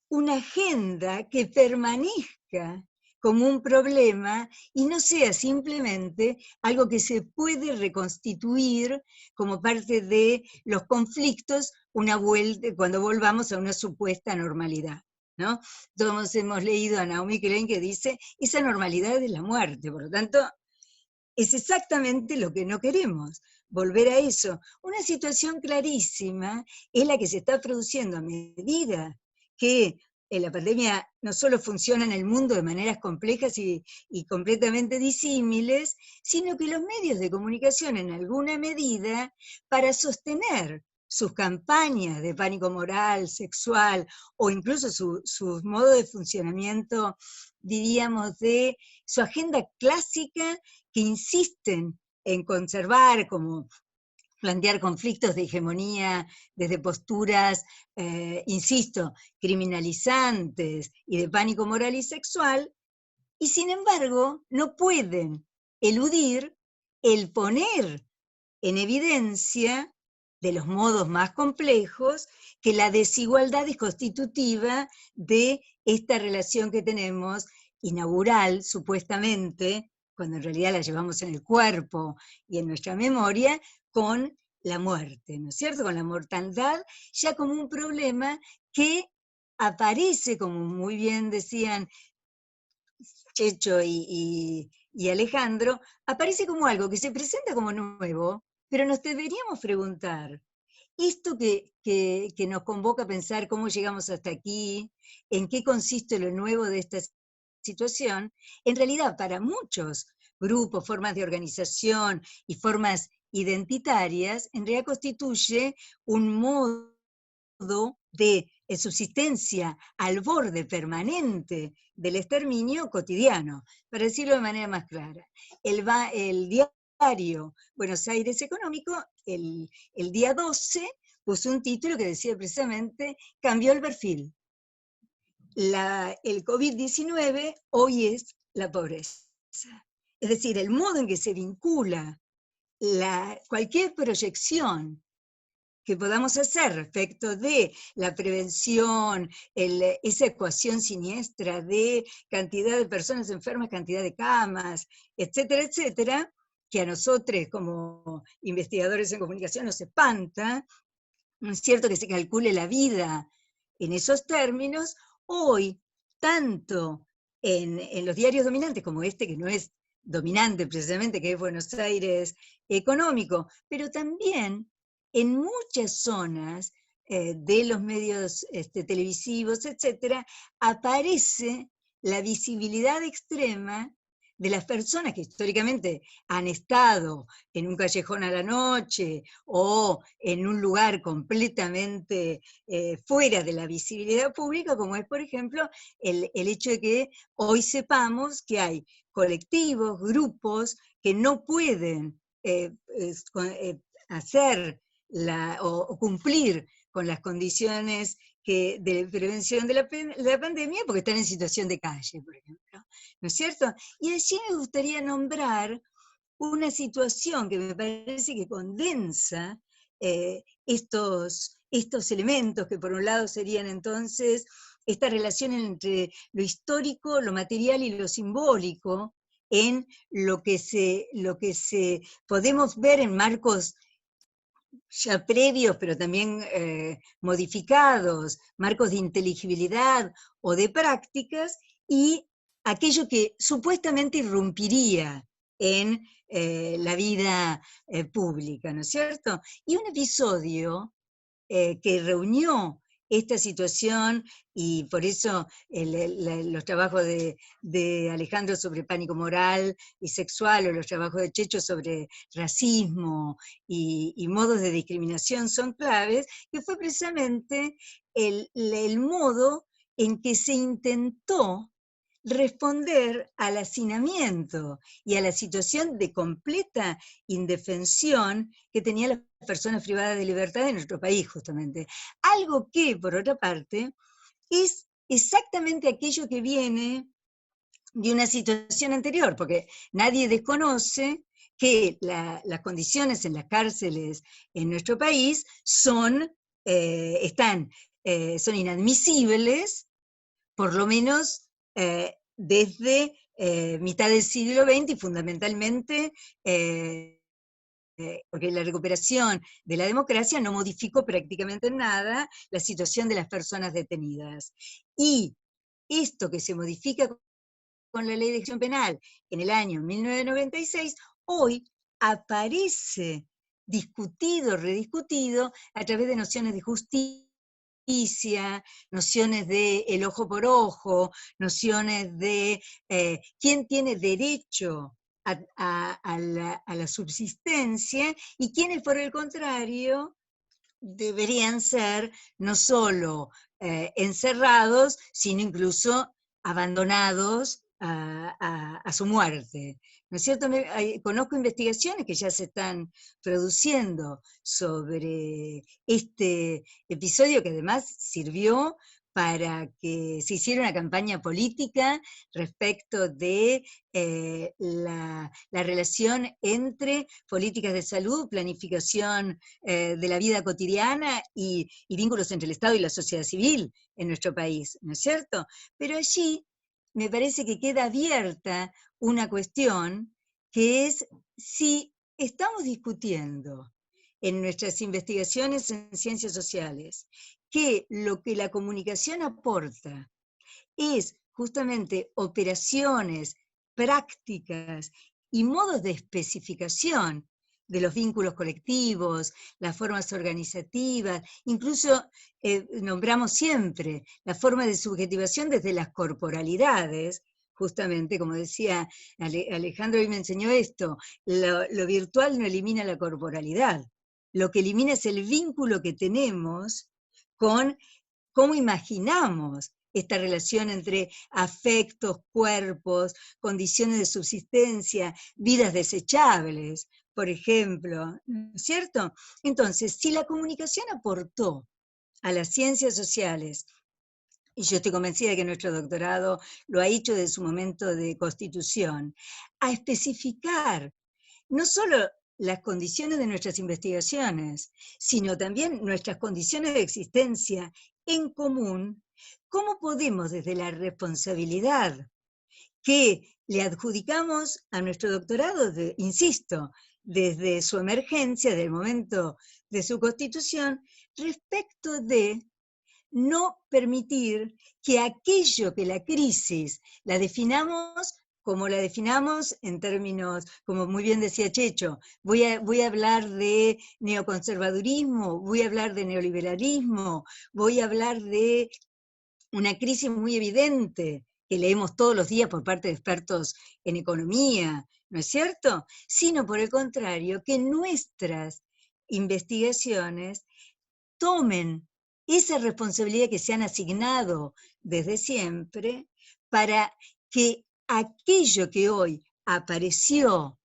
una agenda que permanezca como un problema y no sea simplemente algo que se puede reconstituir como parte de los conflictos cuando volvamos a una supuesta normalidad, ¿no? Todos hemos leído a Naomi Klein que dice, esa normalidad es la muerte, por lo tanto, es exactamente lo que no queremos, volver a eso. Una situación clarísima es la que se está produciendo a medida que la pandemia no solo funciona en el mundo de maneras complejas y completamente disímiles, sino que los medios de comunicación en alguna medida, para sostener sus campañas de pánico moral, sexual, o incluso su modo de funcionamiento, diríamos, de su agenda clásica, que insisten en conservar, como plantear conflictos de hegemonía desde posturas, insisto, criminalizantes y de pánico moral y sexual, y sin embargo no pueden eludir el poner en evidencia de los modos más complejos que la desigualdad es constitutiva de esta relación que tenemos inaugural, supuestamente, cuando en realidad la llevamos en el cuerpo y en nuestra memoria, con la muerte, ¿no es cierto? Con la mortandad, ya como un problema que aparece, como muy bien decían Checho y Alejandro, aparece como algo que se presenta como nuevo, pero nos deberíamos preguntar, esto que nos convoca a pensar cómo llegamos hasta aquí, en qué consiste lo nuevo de esta situación, en realidad para muchos grupos, formas de organización y formas identitarias, en realidad constituye un modo de subsistencia al borde permanente del exterminio cotidiano, para decirlo de manera más clara. El diario Buenos Aires Económico, el día 12, puso un título que decía precisamente, cambió el perfil. El COVID-19 hoy es la pobreza. Es decir, el modo en que se vincula cualquier proyección que podamos hacer respecto de la prevención, esa ecuación siniestra de cantidad de personas enfermas, cantidad de camas, etcétera, etcétera, que a nosotros como investigadores en comunicación nos espanta, ¿no es cierto? Que se calcule la vida en esos términos, hoy, tanto en los diarios dominantes como este, que no es dominante precisamente, que es Buenos Aires Económico, pero también en muchas zonas de los medios televisivos, etcétera, aparece la visibilidad extrema de las personas que históricamente han estado en un callejón a la noche o en un lugar completamente fuera de la visibilidad pública, como es, por ejemplo, el hecho de que hoy sepamos que hay colectivos, grupos que no pueden hacer o cumplir con las condiciones de prevención de la pandemia porque están en situación de calle, por ejemplo, ¿no es cierto? Y allí me gustaría nombrar una situación que me parece que condensa estos elementos que por un lado serían entonces esta relación entre lo histórico, lo material y lo simbólico, en lo que podemos ver en marcos ya previos, pero también modificados, marcos de inteligibilidad o de prácticas, y aquello que supuestamente irrumpiría en la vida pública, ¿no es cierto? Y un episodio que reunió esta situación, y por eso los trabajos de Alejandro sobre pánico moral y sexual, o los trabajos de Checho sobre racismo y modos de discriminación son claves, que fue precisamente el modo en que se intentó responder al hacinamiento y a la situación de completa indefensión que tenían las personas privadas de libertad en nuestro país, justamente. Algo que, por otra parte, es exactamente aquello que viene de una situación anterior, porque nadie desconoce que las condiciones en las cárceles en nuestro país son inadmisibles, por lo menos desde mitad del siglo XX y fundamentalmente porque la recuperación de la democracia no modificó prácticamente en nada la situación de las personas detenidas. Y esto que se modifica con la ley de ejecución penal en el año 1996, hoy aparece discutido, rediscutido, a través de nociones de justicia, nociones de el ojo por ojo, nociones de quién tiene derecho a la subsistencia y quiénes, por el contrario, deberían ser no solo encerrados, sino incluso abandonados a su muerte. ¿No es cierto? Conozco investigaciones que ya se están produciendo sobre este episodio, que además sirvió para que se hiciera una campaña política respecto de la relación entre políticas de salud, planificación de la vida cotidiana y vínculos entre el Estado y la sociedad civil en nuestro país, ¿no es cierto? Pero allí me parece que queda abierta una cuestión que es si estamos discutiendo en nuestras investigaciones en ciencias sociales que lo que la comunicación aporta es justamente operaciones, prácticas y modos de especificación de los vínculos colectivos, las formas organizativas, incluso nombramos siempre la forma de subjetivación desde las corporalidades, justamente, como decía Alejandro, hoy me enseñó esto, lo virtual no elimina la corporalidad, lo que elimina es el vínculo que tenemos con cómo imaginamos esta relación entre afectos, cuerpos, condiciones de subsistencia, vidas desechables, por ejemplo, ¿no es cierto? Entonces, si la comunicación aportó a las ciencias sociales, y yo estoy convencida de que nuestro doctorado lo ha hecho desde su momento de constitución, a especificar no solo las condiciones de nuestras investigaciones, sino también nuestras condiciones de existencia en común, ¿cómo podemos desde la responsabilidad que le adjudicamos a nuestro doctorado, insisto, desde su emergencia, del momento de su constitución, respecto de no permitir que aquello que la crisis la definamos como la definamos en términos, como muy bien decía Checho, voy a hablar de neoconservadurismo, voy a hablar de neoliberalismo, voy a hablar de una crisis muy evidente que leemos todos los días por parte de expertos en economía, ¿no es cierto? Sino por el contrario, que nuestras investigaciones tomen esa responsabilidad que se han asignado desde siempre para que aquello que hoy apareció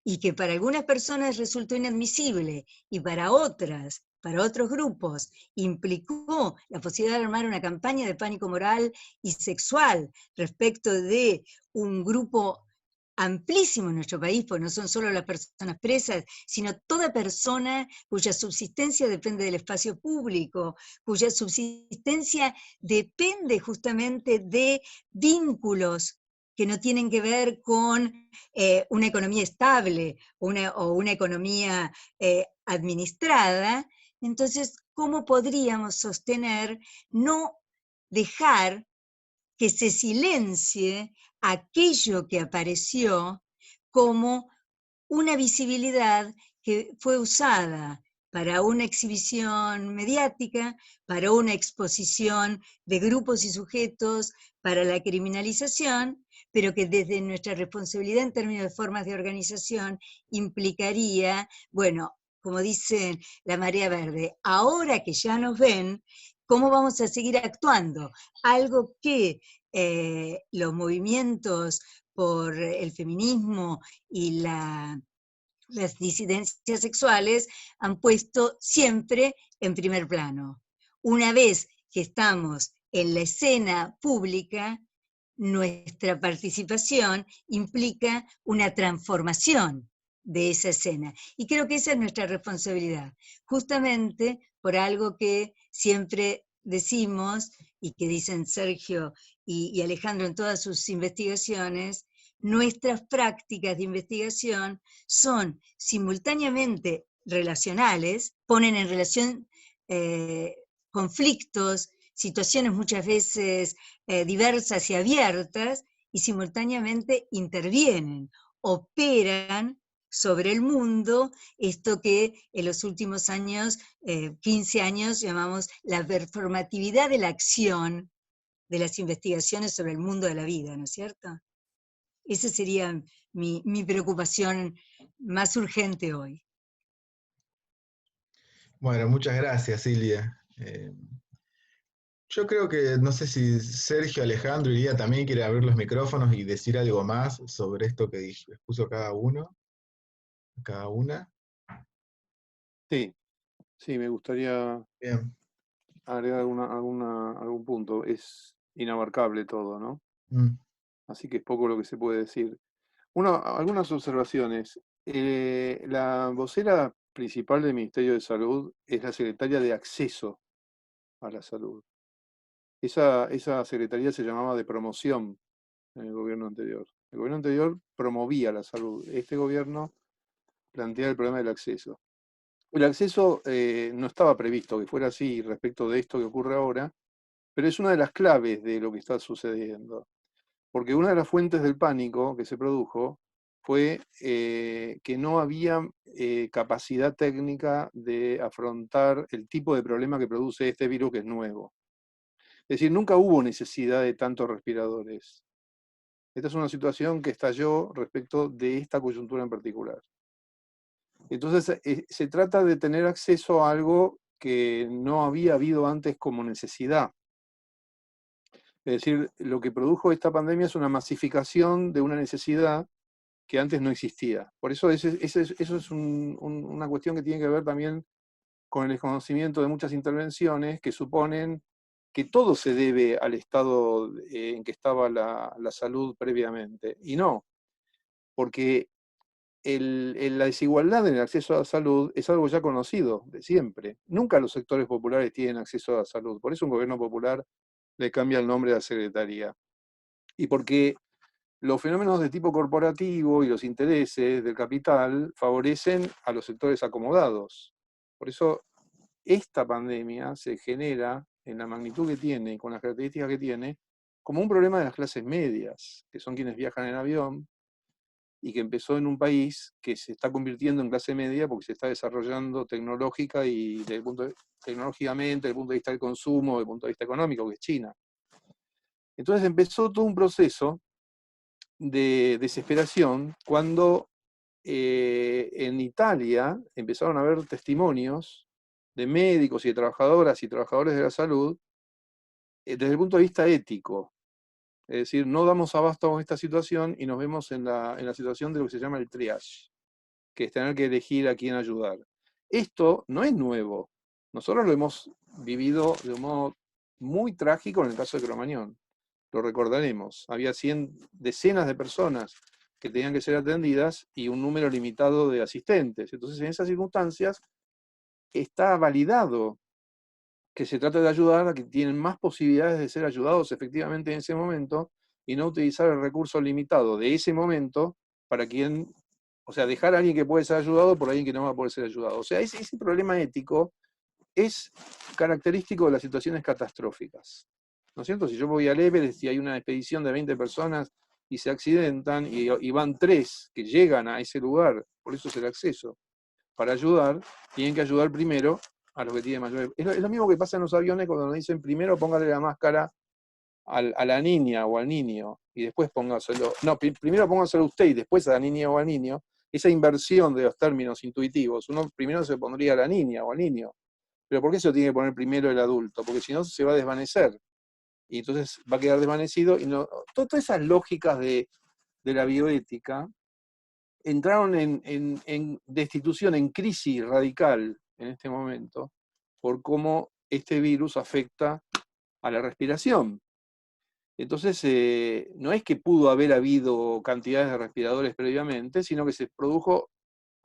y que para algunas personas resultó inadmisible y para otras, para otros grupos, implicó la posibilidad de armar una campaña de pánico moral y sexual respecto de un grupo amplísimo en nuestro país, porque no son solo las personas presas, sino toda persona cuya subsistencia depende del espacio público, cuya subsistencia depende justamente de vínculos que no tienen que ver con una economía estable o una economía administrada. Entonces, ¿cómo podríamos sostener no dejar que se silencie aquello que apareció como una visibilidad que fue usada para una exhibición mediática, para una exposición de grupos y sujetos, para la criminalización, pero que desde nuestra responsabilidad en términos de formas de organización implicaría, bueno, como dice la Marea Verde, ahora que ya nos ven, ¿cómo vamos a seguir actuando? Algo que los movimientos por el feminismo y las disidencias sexuales han puesto siempre en primer plano. Una vez que estamos en la escena pública, nuestra participación implica una transformación de esa escena. Y creo que esa es nuestra responsabilidad, justamente por algo que siempre decimos y que dicen Sergio y Alejandro en todas sus investigaciones, nuestras prácticas de investigación son simultáneamente relacionales, ponen en relación conflictos, situaciones muchas veces diversas y abiertas, y simultáneamente intervienen, operan sobre el mundo, esto que en los últimos años, 15 años, llamamos la performatividad de la acción de las investigaciones sobre el mundo de la vida, ¿no es cierto? Esa sería mi preocupación más urgente hoy. Bueno, muchas gracias, Silvia. Yo creo que, no sé si Sergio, Alejandro y Lía también quiere abrir los micrófonos y decir algo más sobre esto que expuso cada uno, cada una. Sí, sí, me gustaría Bien. agregar algún punto. Es inabarcable todo, ¿no? Mm. Así que es poco lo que se puede decir. Algunas observaciones. La vocera principal del Ministerio de Salud es la secretaria de Acceso a la Salud. Esa secretaría se llamaba de promoción en el gobierno anterior. El gobierno anterior promovía la salud. Este gobierno plantea el problema del acceso. El acceso no estaba previsto que fuera así respecto de esto que ocurre ahora, pero es una de las claves de lo que está sucediendo. Porque una de las fuentes del pánico que se produjo fue que no había capacidad técnica de afrontar el tipo de problema que produce este virus que es nuevo. Es decir, nunca hubo necesidad de tantos respiradores. Esta es una situación que estalló respecto de esta coyuntura en particular. Entonces, se trata de tener acceso a algo que no había habido antes como necesidad. Es decir, lo que produjo esta pandemia es una masificación de una necesidad que antes no existía. Por eso eso es una cuestión que tiene que ver también con el desconocimiento de muchas intervenciones que suponen que todo se debe al estado en que estaba la salud previamente. Y no, porque la desigualdad en el acceso a la salud es algo ya conocido de siempre. Nunca los sectores populares tienen acceso a la salud. Por eso un gobierno popular le cambia el nombre a la secretaría. Y porque los fenómenos de tipo corporativo y los intereses del capital favorecen a los sectores acomodados. Por eso esta pandemia se genera en la magnitud que tiene y con las características que tiene como un problema de las clases medias, que son quienes viajan en avión, y que empezó en un país que se está convirtiendo en clase media porque se está desarrollando tecnológicamente, desde el punto de vista del consumo, desde el punto de vista económico, que es China. Entonces empezó todo un proceso de desesperación cuando en Italia empezaron a haber testimonios de médicos y de trabajadoras y trabajadores de la salud desde el punto de vista ético. Es decir, no damos abasto con esta situación y nos vemos en la situación de lo que se llama el triage, que es tener que elegir a quién ayudar. Esto no es nuevo. Nosotros lo hemos vivido de un modo muy trágico en el caso de Cromañón. Lo recordaremos. Había decenas de personas que tenían que ser atendidas y un número limitado de asistentes. Entonces, en esas circunstancias, está validado que se trata de ayudar a que tienen más posibilidades de ser ayudados efectivamente en ese momento y no utilizar el recurso limitado de ese momento para quien, o sea, dejar a alguien que puede ser ayudado por alguien que no va a poder ser ayudado. O sea, ese problema ético es característico de las situaciones catastróficas. ¿No es cierto? Si yo voy al Everest y hay una expedición de 20 personas y se accidentan y van 3 que llegan a ese lugar, por eso es el acceso, para ayudar, tienen que ayudar primero a los que tienen mayor... Es lo mismo que pasa en los aviones cuando nos dicen primero póngale la máscara a la niña o al niño y después póngaselo... No, primero póngaselo usted y después a la niña o al niño. Esa inversión de los términos intuitivos, uno primero se pondría a la niña o al niño. Pero ¿por qué se lo tiene que poner primero el adulto? Porque si no se va a desvanecer. Y entonces va a quedar desvanecido. Y no, todas esas lógicas de la bioética entraron en destitución, en crisis radical en este momento, por cómo este virus afecta a la respiración. Entonces, no es que pudo haber habido cantidades de respiradores previamente, sino que se produjo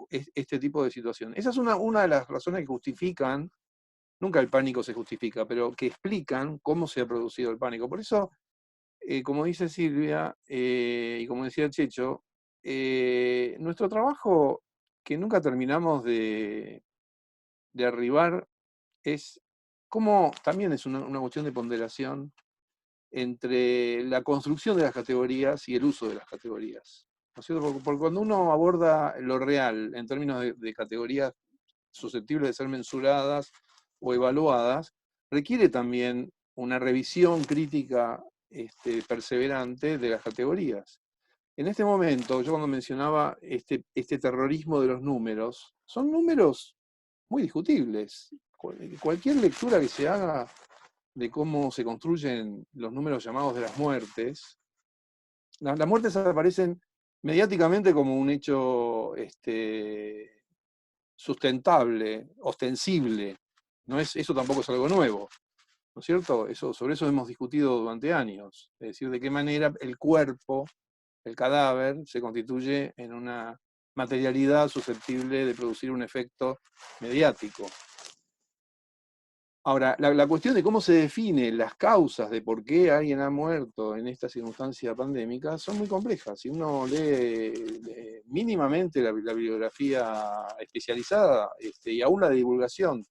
este tipo de situación. Esa es una de las razones que justifican, nunca el pánico se justifica, pero que explican cómo se ha producido el pánico. Por eso, como dice Silvia, y como decía Checho, nuestro trabajo, que nunca terminamos de arribar, es como también es una cuestión de ponderación entre la construcción de las categorías y el uso de las categorías. ¿No es cierto? Porque cuando uno aborda lo real en términos de categorías susceptibles de ser mensuradas o evaluadas, requiere también una revisión crítica perseverante de las categorías. En este momento, yo cuando mencionaba este terrorismo de los números, son números muy discutibles. Cualquier lectura que se haga de cómo se construyen los números llamados de las muertes, las muertes aparecen mediáticamente como un hecho sustentable, ostensible. Eso tampoco es algo nuevo, ¿no es cierto? Sobre eso hemos discutido durante años. Es decir, de qué manera el cuerpo, el cadáver, se constituye en una materialidad susceptible de producir un efecto mediático. Ahora, la cuestión de cómo se definen las causas de por qué alguien ha muerto en esta circunstancia pandémica son muy complejas. Si uno lee mínimamente la bibliografía especializada y aún la divulgación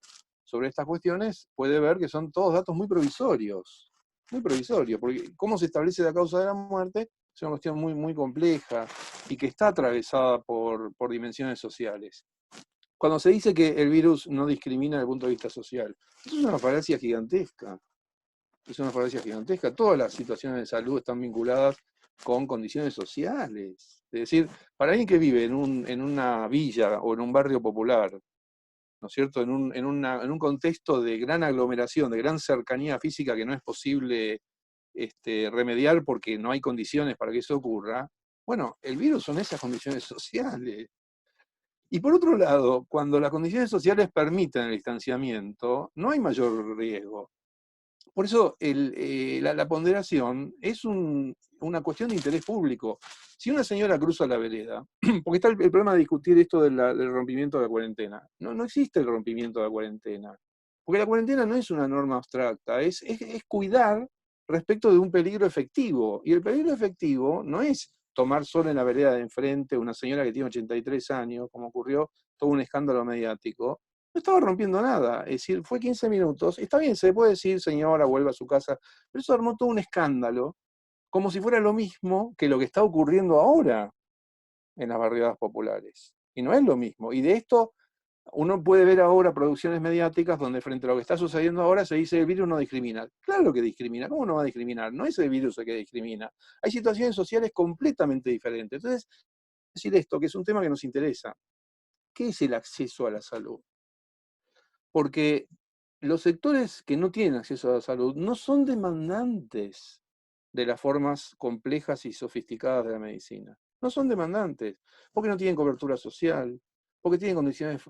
sobre estas cuestiones, puede ver que son todos datos muy provisorios, porque cómo se establece la causa de la muerte es una cuestión muy, muy compleja y que está atravesada por dimensiones sociales. Cuando se dice que el virus no discrimina desde el punto de vista social, eso es una falacia gigantesca. Es una falacia gigantesca. Todas las situaciones de salud están vinculadas con condiciones sociales. Es decir, para alguien que vive en una villa o en un barrio popular, ¿no es cierto?, en un contexto de gran aglomeración, de gran cercanía física que no es posible remediar porque no hay condiciones para que eso ocurra, bueno, el virus son esas condiciones sociales. Y por otro lado, cuando las condiciones sociales permiten el distanciamiento, no hay mayor riesgo. Por eso la ponderación es una cuestión de interés público. Si una señora cruza la vereda, porque está el problema de discutir esto del rompimiento de la cuarentena. No existe el rompimiento de la cuarentena. Porque la cuarentena no es una norma abstracta, es cuidar respecto de un peligro efectivo. Y el peligro efectivo no es tomar sol en la vereda de enfrente una señora que tiene 83 años, como ocurrió todo un escándalo mediático. No estaba rompiendo nada, es decir, fue 15 minutos, está bien, se puede decir, señora, vuelva a su casa, pero eso armó todo un escándalo, como si fuera lo mismo que lo que está ocurriendo ahora en las barriadas populares. Y no es lo mismo. Y de esto uno puede ver ahora producciones mediáticas donde frente a lo que está sucediendo ahora se dice el virus no discrimina. Claro que discrimina, ¿cómo no va a discriminar? No es el virus el que discrimina. Hay situaciones sociales completamente diferentes. Entonces, decir esto, que es un tema que nos interesa. ¿Qué es el acceso a la salud? Porque los sectores que no tienen acceso a la salud no son demandantes de las formas complejas y sofisticadas de la medicina. No son demandantes, porque no tienen cobertura social, porque tienen condiciones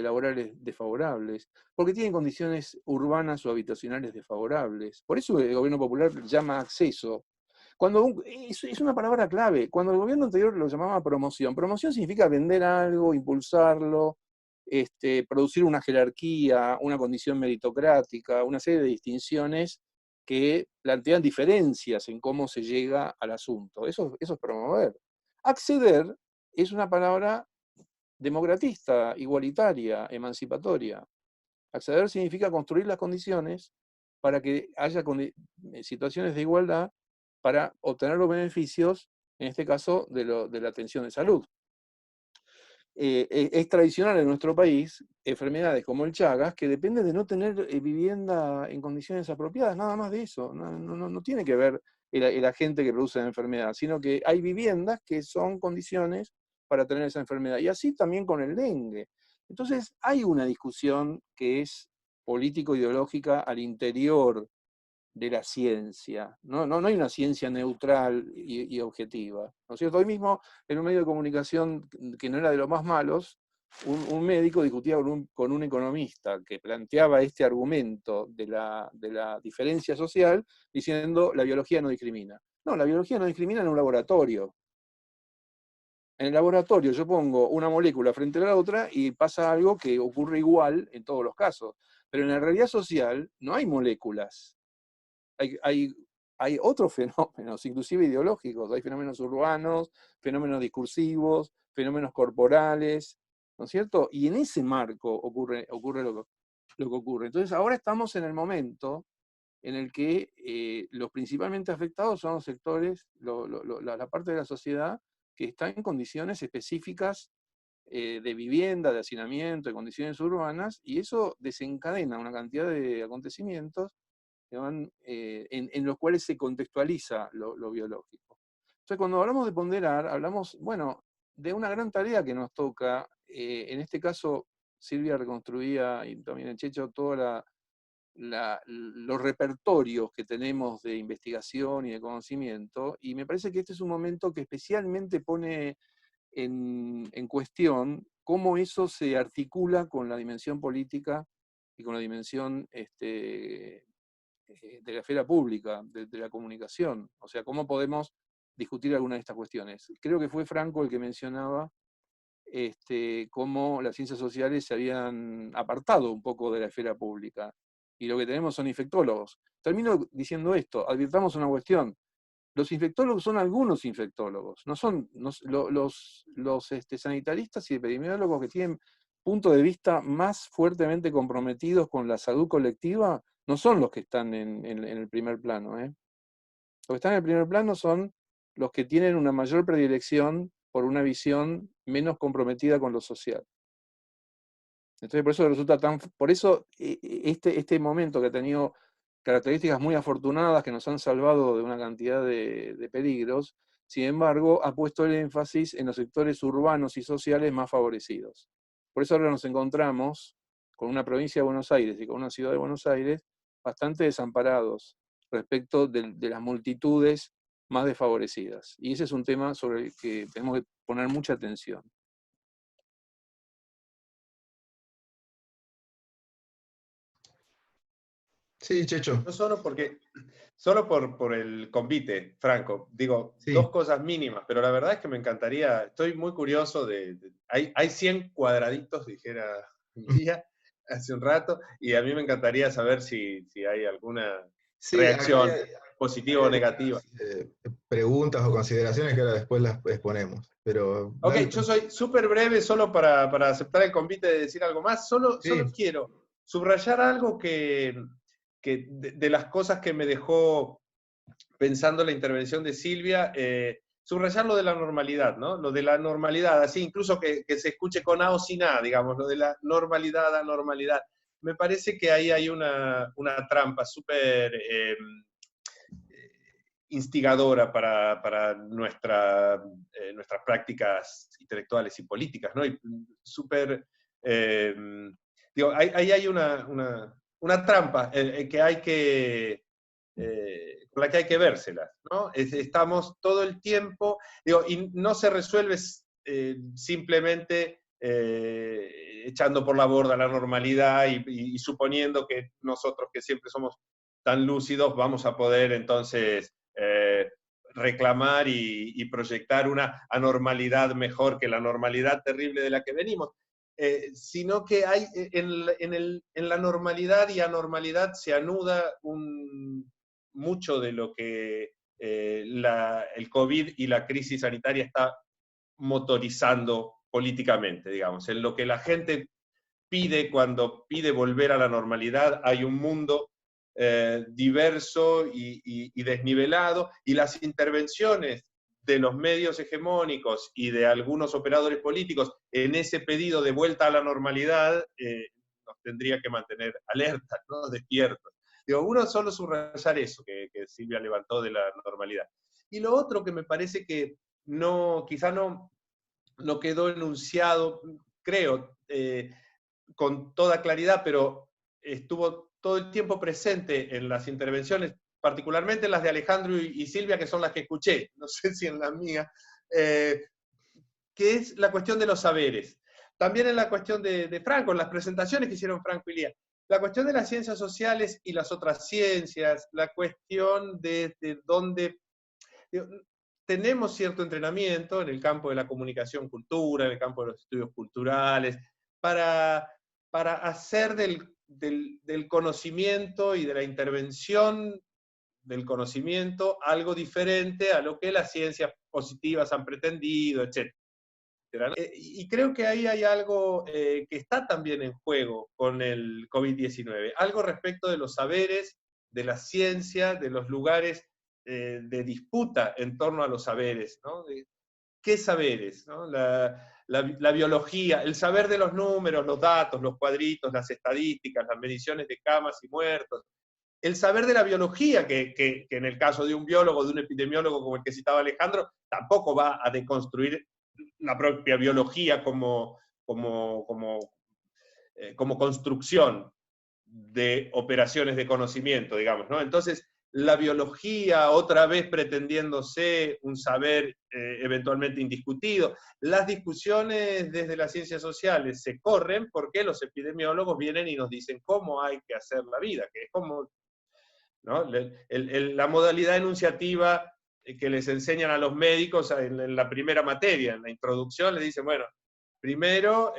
laborales desfavorables, porque tienen condiciones urbanas o habitacionales desfavorables. Por eso el gobierno popular llama acceso. Es una palabra clave. Cuando el gobierno anterior lo llamaba promoción, promoción significa vender algo, impulsarlo, producir una jerarquía, una condición meritocrática, una serie de distinciones que plantean diferencias en cómo se llega al asunto. Eso es promover. Acceder es una palabra democratista, igualitaria, emancipatoria. Acceder significa construir las condiciones para que haya situaciones de igualdad para obtener los beneficios, en este caso, de la atención de salud. Es tradicional en nuestro país enfermedades como el Chagas que dependen de no tener vivienda en condiciones apropiadas, nada más de eso. No tiene que ver el agente que produce la enfermedad, sino que hay viviendas que son condiciones para tener esa enfermedad. Y así también con el dengue. Entonces hay una discusión que es político-ideológica al interior de la ciencia. No hay una ciencia neutral y objetiva. ¿No es cierto? Hoy mismo, en un medio de comunicación que no era de los más malos, un médico discutía con un economista que planteaba este argumento de la diferencia social, diciendo la biología no discrimina. No, la biología no discrimina en un laboratorio. En el laboratorio yo pongo una molécula frente a la otra y pasa algo que ocurre igual en todos los casos. Pero en la realidad social no hay moléculas. Hay otros fenómenos, inclusive ideológicos, hay fenómenos urbanos, fenómenos discursivos, fenómenos corporales, ¿no es cierto? Y en ese marco ocurre lo que ocurre. Entonces ahora estamos en el momento en el que los principalmente afectados son los sectores, la parte de la sociedad que está en condiciones específicas de vivienda, de hacinamiento, de condiciones urbanas, y eso desencadena una cantidad de acontecimientos en los cuales se contextualiza lo biológico. Entonces, cuando hablamos de ponderar, hablamos, bueno, de una gran tarea que nos toca. En este caso, Silvia reconstruía, y también el Checho, todos los repertorios que tenemos de investigación y de conocimiento, y me parece que este es un momento que especialmente pone en cuestión cómo eso se articula con la dimensión política y con la dimensión de la esfera pública, de la comunicación. O sea, ¿cómo podemos discutir alguna de estas cuestiones? Creo que fue Franco el que mencionaba cómo las ciencias sociales se habían apartado un poco de la esfera pública. Y lo que tenemos son infectólogos. Termino diciendo esto, advirtamos una cuestión. Los infectólogos son algunos infectólogos, no son los sanitaristas y epidemiólogos que tienen puntos de vista más fuertemente comprometidos con la salud colectiva, no son los que están en el primer plano. Los que están en el primer plano son los que tienen una mayor predilección por una visión menos comprometida con lo social. Entonces por eso este momento que ha tenido características muy afortunadas que nos han salvado de una cantidad de peligros, sin embargo, ha puesto el énfasis en los sectores urbanos y sociales más favorecidos. Por eso ahora nos encontramos con una provincia de Buenos Aires y con una ciudad de Buenos Aires bastante desamparados respecto de las multitudes más desfavorecidas. Y ese es un tema sobre el que tenemos que poner mucha atención. Sí, Checho. No solo por el convite, Franco, digo, Sí. dos cosas mínimas, pero la verdad es que me encantaría, estoy muy curioso hay 100 cuadraditos, dijera Mía hace un rato, y a mí me encantaría saber si hay alguna Sí, reacción, hay positiva o negativa. preguntas o consideraciones que ahora después las exponemos, pero Ok, dale. yo soy súper breve solo para aceptar el convite de decir algo más. Solo Sí, quiero subrayar algo que de las cosas que me dejó pensando la intervención de Silvia, subrayar lo de la normalidad, ¿no? Lo de la normalidad, así incluso que se escuche con A o sin A, digamos, lo de la normalidad, anormalidad. Me parece que ahí hay una trampa súper instigadora para nuestras prácticas intelectuales y políticas, ¿no? Y súper, digo, ahí hay una trampa que hay que, con la que hay que vérselas, ¿no? Estamos todo el tiempo, digo, y no se resuelve simplemente echando por la borda la normalidad y suponiendo que nosotros que siempre somos tan lúcidos vamos a poder entonces reclamar y proyectar una anormalidad mejor que la normalidad terrible de la que venimos. Sino que hay en la normalidad y anormalidad se anuda mucho de lo que el COVID y la crisis sanitaria está motorizando políticamente, digamos. En lo que la gente pide cuando pide volver a la normalidad, hay un mundo diverso y desnivelado, y las intervenciones de los medios hegemónicos y de algunos operadores políticos en ese pedido de vuelta a la normalidad nos tendría que mantener alertas, ¿no? Despiertos. Digo, uno solo subrayar eso que Silvia levantó de la normalidad. Y lo otro que me parece que quizá no quedó enunciado, creo, con toda claridad, pero estuvo todo el tiempo presente en las intervenciones, particularmente en las de Alejandro y Silvia, que son las que escuché, no sé si en las mías, que es la cuestión de los saberes. También en la cuestión de Franco, en las presentaciones que hicieron Franco y Lía, la cuestión de las ciencias sociales y las otras ciencias, la cuestión de dónde tenemos cierto entrenamiento en el campo de la comunicación cultura, en el campo de los estudios culturales, para hacer del conocimiento y de la intervención del conocimiento algo diferente a lo que las ciencias positivas han pretendido, etc. Y creo que ahí hay algo que está también en juego con el COVID-19, algo respecto de los saberes, de la ciencia, de los lugares de disputa en torno a los saberes, ¿no? ¿Qué saberes? ¿No? La biología, el saber de los números, los datos, los cuadritos, las estadísticas, las mediciones de camas y muertos, el saber de la biología, que en el caso de un biólogo, de un epidemiólogo como el que citaba Alejandro, tampoco va a deconstruir la propia biología como construcción de operaciones de conocimiento, digamos, ¿no? Entonces, la biología, otra vez pretendiéndose un saber eventualmente indiscutido. Las discusiones desde las ciencias sociales se corren porque los epidemiólogos vienen y nos dicen cómo hay que hacer la vida, que es como, ¿no? La modalidad enunciativa que les enseñan a los médicos en la primera materia, en la introducción, les dicen, bueno, primero,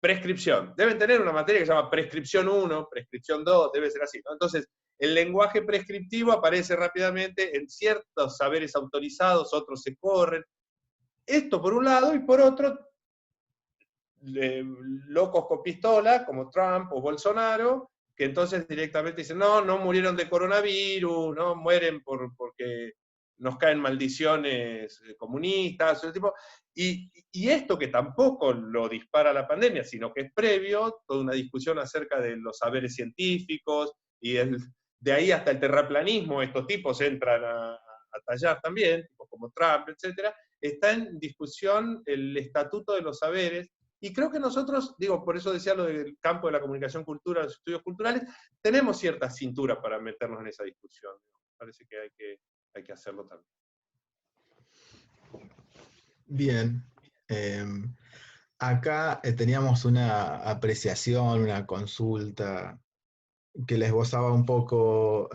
prescripción. Deben tener una materia que se llama prescripción 1, prescripción 2, debe ser así, ¿no? Entonces, el lenguaje prescriptivo aparece rápidamente en ciertos saberes autorizados, otros se corren. Esto por un lado, y por otro, locos con pistola, como Trump o Bolsonaro, que entonces directamente dicen, no murieron de coronavirus, no mueren porque nos caen maldiciones comunistas, ese tipo. Y esto que tampoco lo dispara la pandemia, sino que es previo, toda una discusión acerca de los saberes científicos, y de ahí hasta el terraplanismo, estos tipos entran a tallar también, tipos como Trump, etc. Está en discusión el estatuto de los saberes. Y creo que nosotros, digo, por eso decía lo del campo de la comunicación cultural, los estudios culturales, tenemos cierta cintura para meternos en esa discusión. Parece que hay que hacerlo también. bien. Acá teníamos una apreciación, una consulta que la esbozaba un poco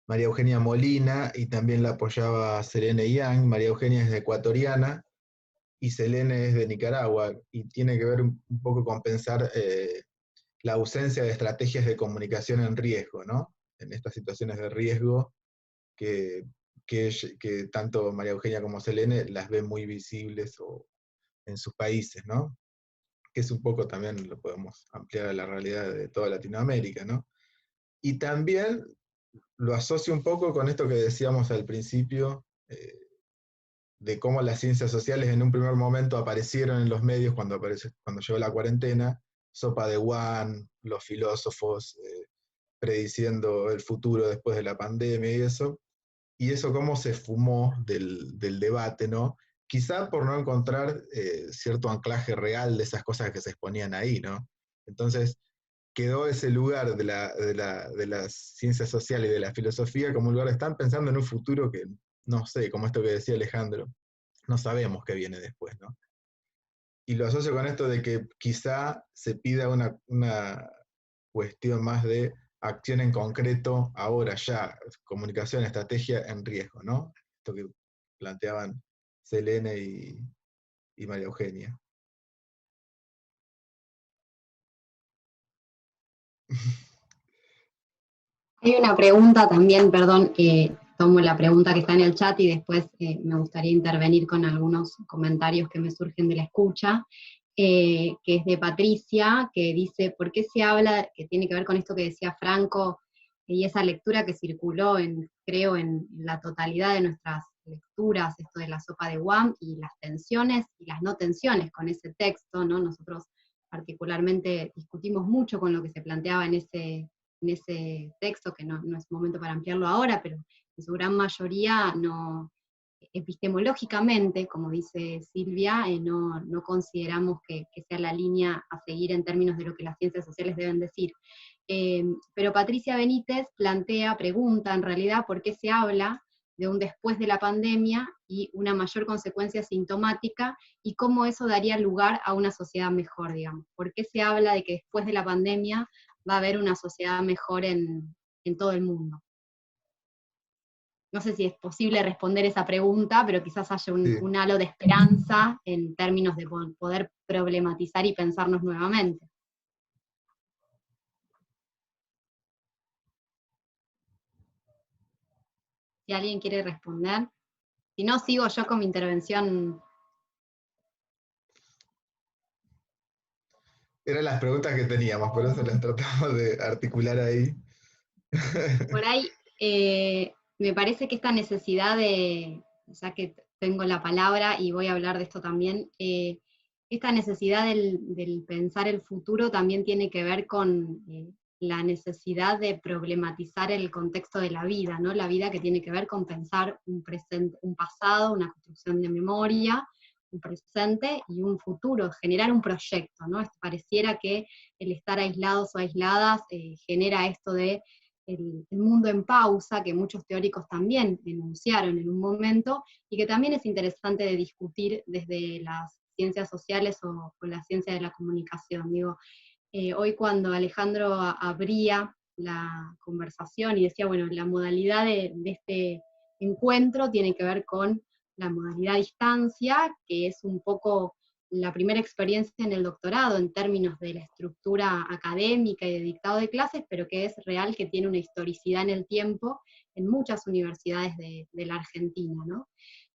María Eugenia Molina, y también la apoyaba Selene Yang. María Eugenia es ecuatoriana y Selene es de Nicaragua, y tiene que ver un poco con pensar la ausencia de estrategias de comunicación en riesgo, ¿no? en estas situaciones de riesgo que tanto María Eugenia como Selene las ven muy visibles en sus países, ¿no? Que es un poco también, lo podemos ampliar a la realidad de toda Latinoamérica, ¿no? Y también lo asocio un poco con esto que decíamos al principio, de cómo las ciencias sociales en un primer momento aparecieron en los medios cuando llegó la cuarentena, Sopa de One, los filósofos prediciendo el futuro después de la pandemia y eso cómo se fumó del debate, ¿no? Quizá por no encontrar cierto anclaje real de esas cosas que se exponían ahí, ¿no? Entonces quedó ese lugar de las ciencias sociales y de la filosofía como un lugar, están pensando en un futuro que, no sé, como esto que decía Alejandro, no sabemos qué viene después, ¿no? Y lo asocio con esto de que quizá se pida una cuestión más de acción en concreto, ahora ya, comunicación, estrategia en riesgo, ¿no? Esto que planteaban Selene y María Eugenia. Hay una pregunta también, perdón, tomo la pregunta que está en el chat y después me gustaría intervenir con algunos comentarios que me surgen de la escucha, que es de Patricia, que dice, ¿por qué se habla, que tiene que ver con esto que decía Franco, y esa lectura que circuló, creo, en la totalidad de nuestras lecturas, esto de la sopa de Guam, y las tensiones y las no tensiones con ese texto, ¿no? Nosotros particularmente discutimos mucho con lo que se planteaba en ese texto, que no es momento para ampliarlo ahora, pero en su gran mayoría no, epistemológicamente, como dice Silvia, no consideramos que sea la línea a seguir en términos de lo que las ciencias sociales deben decir. Pero Patricia Benítez pregunta en realidad por qué se habla de un después de la pandemia y una mayor consecuencia sintomática, y cómo eso daría lugar a una sociedad mejor, digamos. ¿Por qué se habla de que después de la pandemia va a haber una sociedad mejor en todo el mundo? No sé si es posible responder esa pregunta, pero quizás haya un halo de esperanza en términos de poder problematizar y pensarnos nuevamente. Si alguien quiere responder. Si no, sigo yo con mi intervención. Eran las preguntas que teníamos, por eso las tratamos de articular ahí. Por ahí, me parece que esta necesidad de, ya que tengo la palabra y voy a hablar de esto también, esta necesidad del pensar el futuro también tiene que ver con la necesidad de problematizar el contexto de la vida, ¿no? La vida que tiene que ver con pensar un presente, un pasado, una construcción de memoria, un presente y un futuro, generar un proyecto, ¿no? Pareciera que el estar aislados o aisladas genera esto de el mundo en pausa, que muchos teóricos también denunciaron en un momento, y que también es interesante de discutir desde las ciencias sociales o la ciencia de la comunicación. Digo, hoy cuando Alejandro abría la conversación y decía, bueno, la modalidad de este encuentro tiene que ver con la modalidad a distancia, que es un poco la primera experiencia en el doctorado en términos de la estructura académica y de dictado de clases, pero que es real, que tiene una historicidad en el tiempo en muchas universidades de la Argentina, ¿no?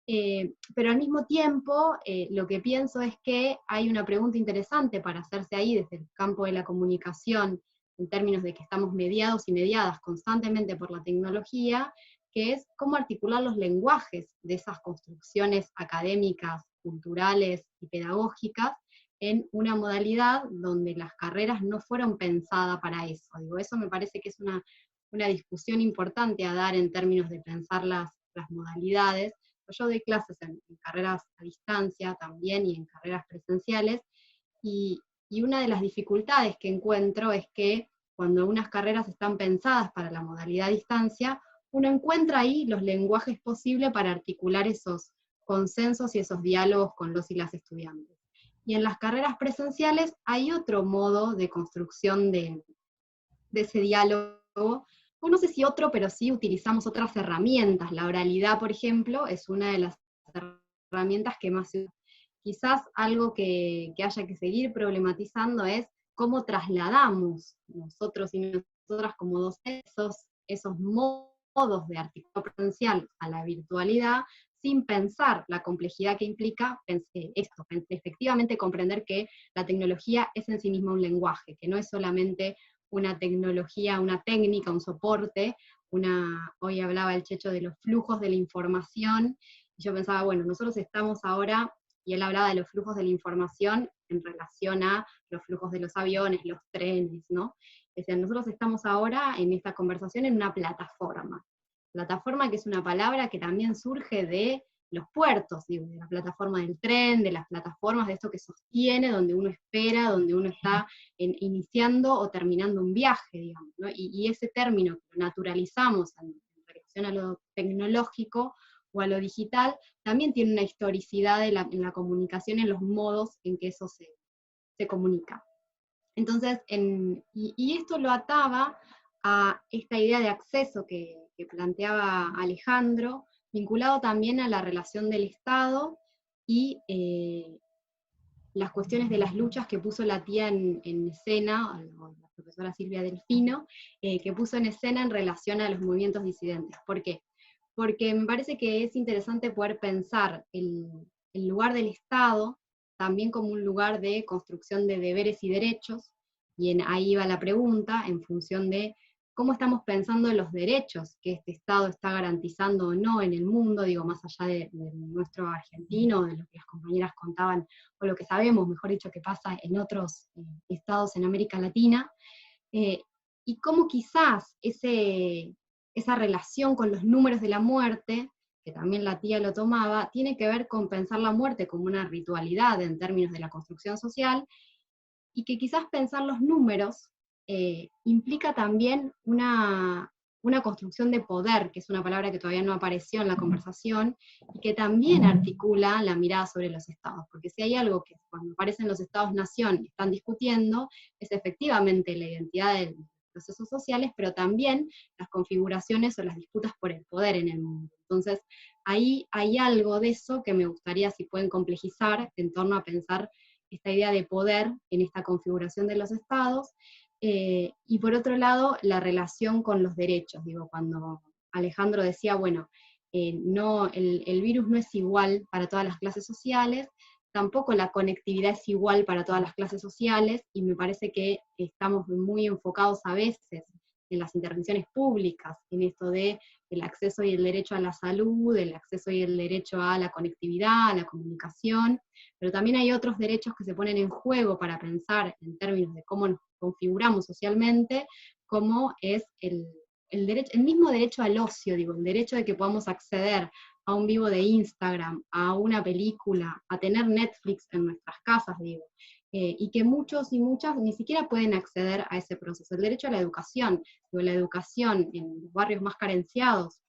Pero al mismo tiempo, lo que pienso es que hay una pregunta interesante para hacerse ahí desde el campo de la comunicación, en términos de que estamos mediados y mediadas constantemente por la tecnología, que es cómo articular los lenguajes de esas construcciones académicas, culturales y pedagógicas en una modalidad donde las carreras no fueron pensadas para eso. Digo, eso me parece que es una discusión importante a dar en términos de pensar las modalidades. Yo doy clases en carreras a distancia también y en carreras presenciales, y una de las dificultades que encuentro es que cuando unas carreras están pensadas para la modalidad a distancia, uno encuentra ahí los lenguajes posibles para articular esos consensos y esos diálogos con los y las estudiantes. Y en las carreras presenciales hay otro modo de construcción de ese diálogo, o no sé si otro, pero sí utilizamos otras herramientas. La oralidad, por ejemplo, es una de las herramientas que más se usa. Quizás algo que haya que seguir problematizando es cómo trasladamos nosotros y nosotras como docentes esos modos de articular presencial a la virtualidad, sin pensar la complejidad que implica esto, efectivamente comprender que la tecnología es en sí misma un lenguaje, que no es solamente una tecnología, una técnica, un soporte. Hoy hablaba el Checho de los flujos de la información, y yo pensaba, bueno, nosotros estamos ahora, y él hablaba de los flujos de la información en relación a los flujos de los aviones, los trenes, ¿no? Es decir, nosotros estamos ahora en esta conversación en una plataforma que es una palabra que también surge de los puertos, digo, de la plataforma del tren, de las plataformas, de esto que sostiene, donde uno espera, donde uno está iniciando o terminando un viaje, digamos, ¿no? Y ese término que lo naturalizamos en relación a lo tecnológico o a lo digital, también tiene una historicidad en la comunicación, en los modos en que eso se comunica. Entonces, y esto lo ataba a esta idea de acceso que planteaba Alejandro, vinculado también a la relación del Estado y las cuestiones de las luchas que puso la tía en escena, la profesora Silvia Delfino, que puso en escena en relación a los movimientos disidentes. ¿Por qué? Porque me parece que es interesante poder pensar el lugar del Estado también como un lugar de construcción de deberes y derechos, y ahí va la pregunta, en función de cómo estamos pensando en los derechos que este Estado está garantizando o no en el mundo, digo, más allá de nuestro argentino, de lo que las compañeras contaban, o lo que sabemos, mejor dicho, que pasa en otros estados en América Latina, y cómo quizás esa relación con los números de la muerte, que también la tía lo tomaba, tiene que ver con pensar la muerte como una ritualidad en términos de la construcción social, y que quizás pensar los números implica también una construcción de poder, que es una palabra que todavía no apareció en la conversación, y que también articula la mirada sobre los estados, porque si hay algo que cuando aparecen los estados-nación están discutiendo, es efectivamente la identidad de los procesos sociales, pero también las configuraciones o las disputas por el poder en el mundo. Entonces, ahí hay algo de eso que me gustaría, si pueden complejizar, en torno a pensar esta idea de poder en esta configuración de los estados, y por otro lado, la relación con los derechos. Digo, cuando Alejandro decía, bueno, no, el virus no es igual para todas las clases sociales, tampoco la conectividad es igual para todas las clases sociales, y me parece que estamos muy enfocados a veces en las intervenciones públicas, en esto de el acceso y el derecho a la salud, el acceso y el derecho a la conectividad, a la comunicación, pero también hay otros derechos que se ponen en juego para pensar en términos de cómo nos configuramos socialmente, como es el mismo derecho al ocio, digo, el derecho de que podamos acceder a un vivo de Instagram, a una película, a tener Netflix en nuestras casas, digo, y que muchos y muchas ni siquiera pueden acceder a ese proceso. El derecho a la educación, digo, la educación en los barrios más carenciados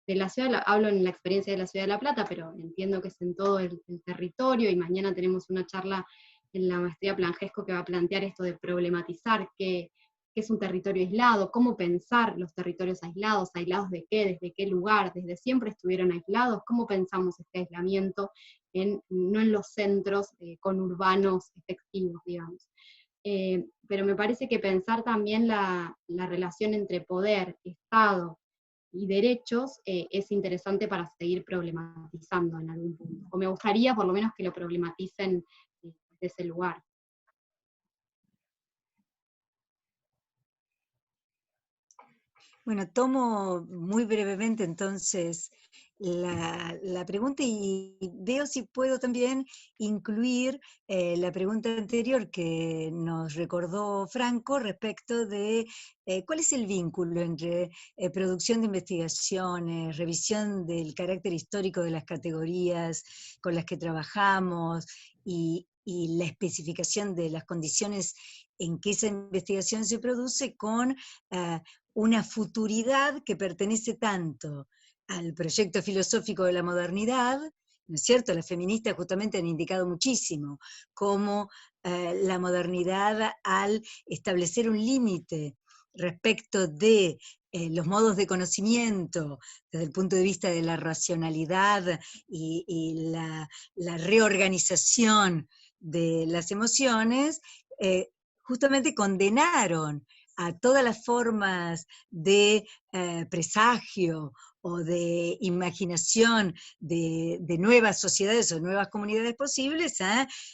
de la ciudad, hablo en la experiencia de la Ciudad de La Plata, pero entiendo que es en todo el territorio, y mañana tenemos una charla en la maestría Plangesco que va a plantear esto de problematizar qué es un territorio aislado, cómo pensar los territorios aislados, aislados de qué, desde qué lugar, desde siempre estuvieron aislados, cómo pensamos este aislamiento, no en los centros conurbanos efectivos, digamos. Pero me parece que pensar también la relación entre poder, Estado y derechos es interesante para seguir problematizando en algún punto. O me gustaría por lo menos que lo problematicen desde ese lugar. Bueno, tomo muy brevemente entonces la pregunta y veo si puedo también incluir la pregunta anterior que nos recordó Franco respecto de cuál es el vínculo entre producción de investigaciones, revisión del carácter histórico de las categorías con las que trabajamos y la especificación de las condiciones en que esa investigación se produce con una futuridad que pertenece tanto al proyecto filosófico de la modernidad, ¿no es cierto? Las feministas justamente han indicado muchísimo cómo la modernidad, al establecer un límite respecto de los modos de conocimiento desde el punto de vista de la racionalidad y la reorganización de las emociones, justamente condenaron a todas las formas de presagio o de imaginación de nuevas sociedades o nuevas comunidades posibles,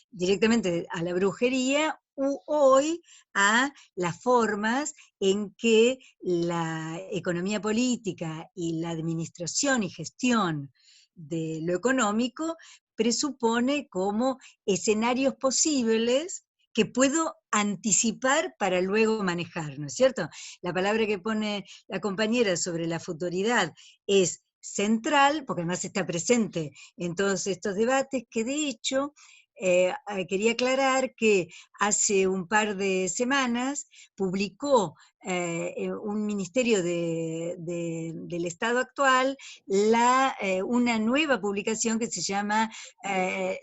directamente a la brujería, u hoy a las formas en que la economía política y la administración y gestión de lo económico presupone como escenarios posibles que puedo anticipar para luego manejar, ¿no es cierto? La palabra que pone la compañera sobre la futuridad es central, porque además está presente en todos estos debates, que de hecho quería aclarar que hace un par de semanas publicó un ministerio del Estado actual una nueva publicación que se llama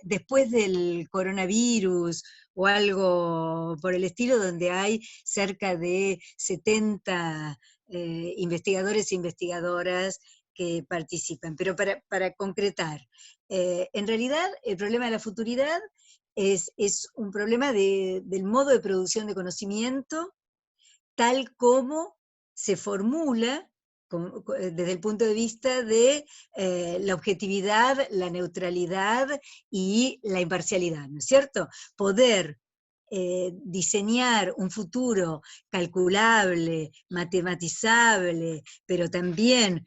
Después del coronavirus, o algo por el estilo, donde hay cerca de 70 investigadores e investigadoras que participan. Pero para concretar, en realidad el problema de la futuridad es un problema del modo de producción de conocimiento, tal como se formula desde el punto de vista de la objetividad, la neutralidad y la imparcialidad, ¿no es cierto? Poder diseñar un futuro calculable, matematizable, pero también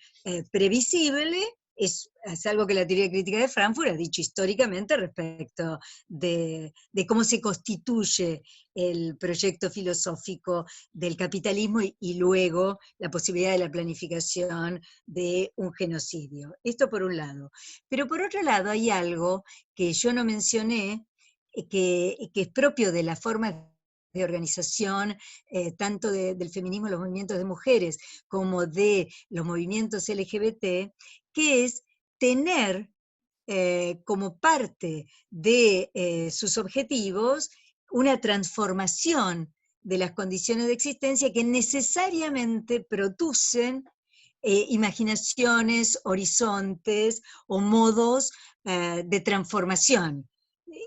previsible, es algo que la teoría crítica de Frankfurt ha dicho históricamente respecto de cómo se constituye el proyecto filosófico del capitalismo y luego la posibilidad de la planificación de un genocidio. Esto por un lado. Pero por otro lado hay algo que yo no mencioné, que es propio de la forma de organización, tanto del feminismo, los movimientos de mujeres, como de los movimientos LGBT, que es tener como parte de sus objetivos una transformación de las condiciones de existencia que necesariamente producen imaginaciones, horizontes o modos de transformación.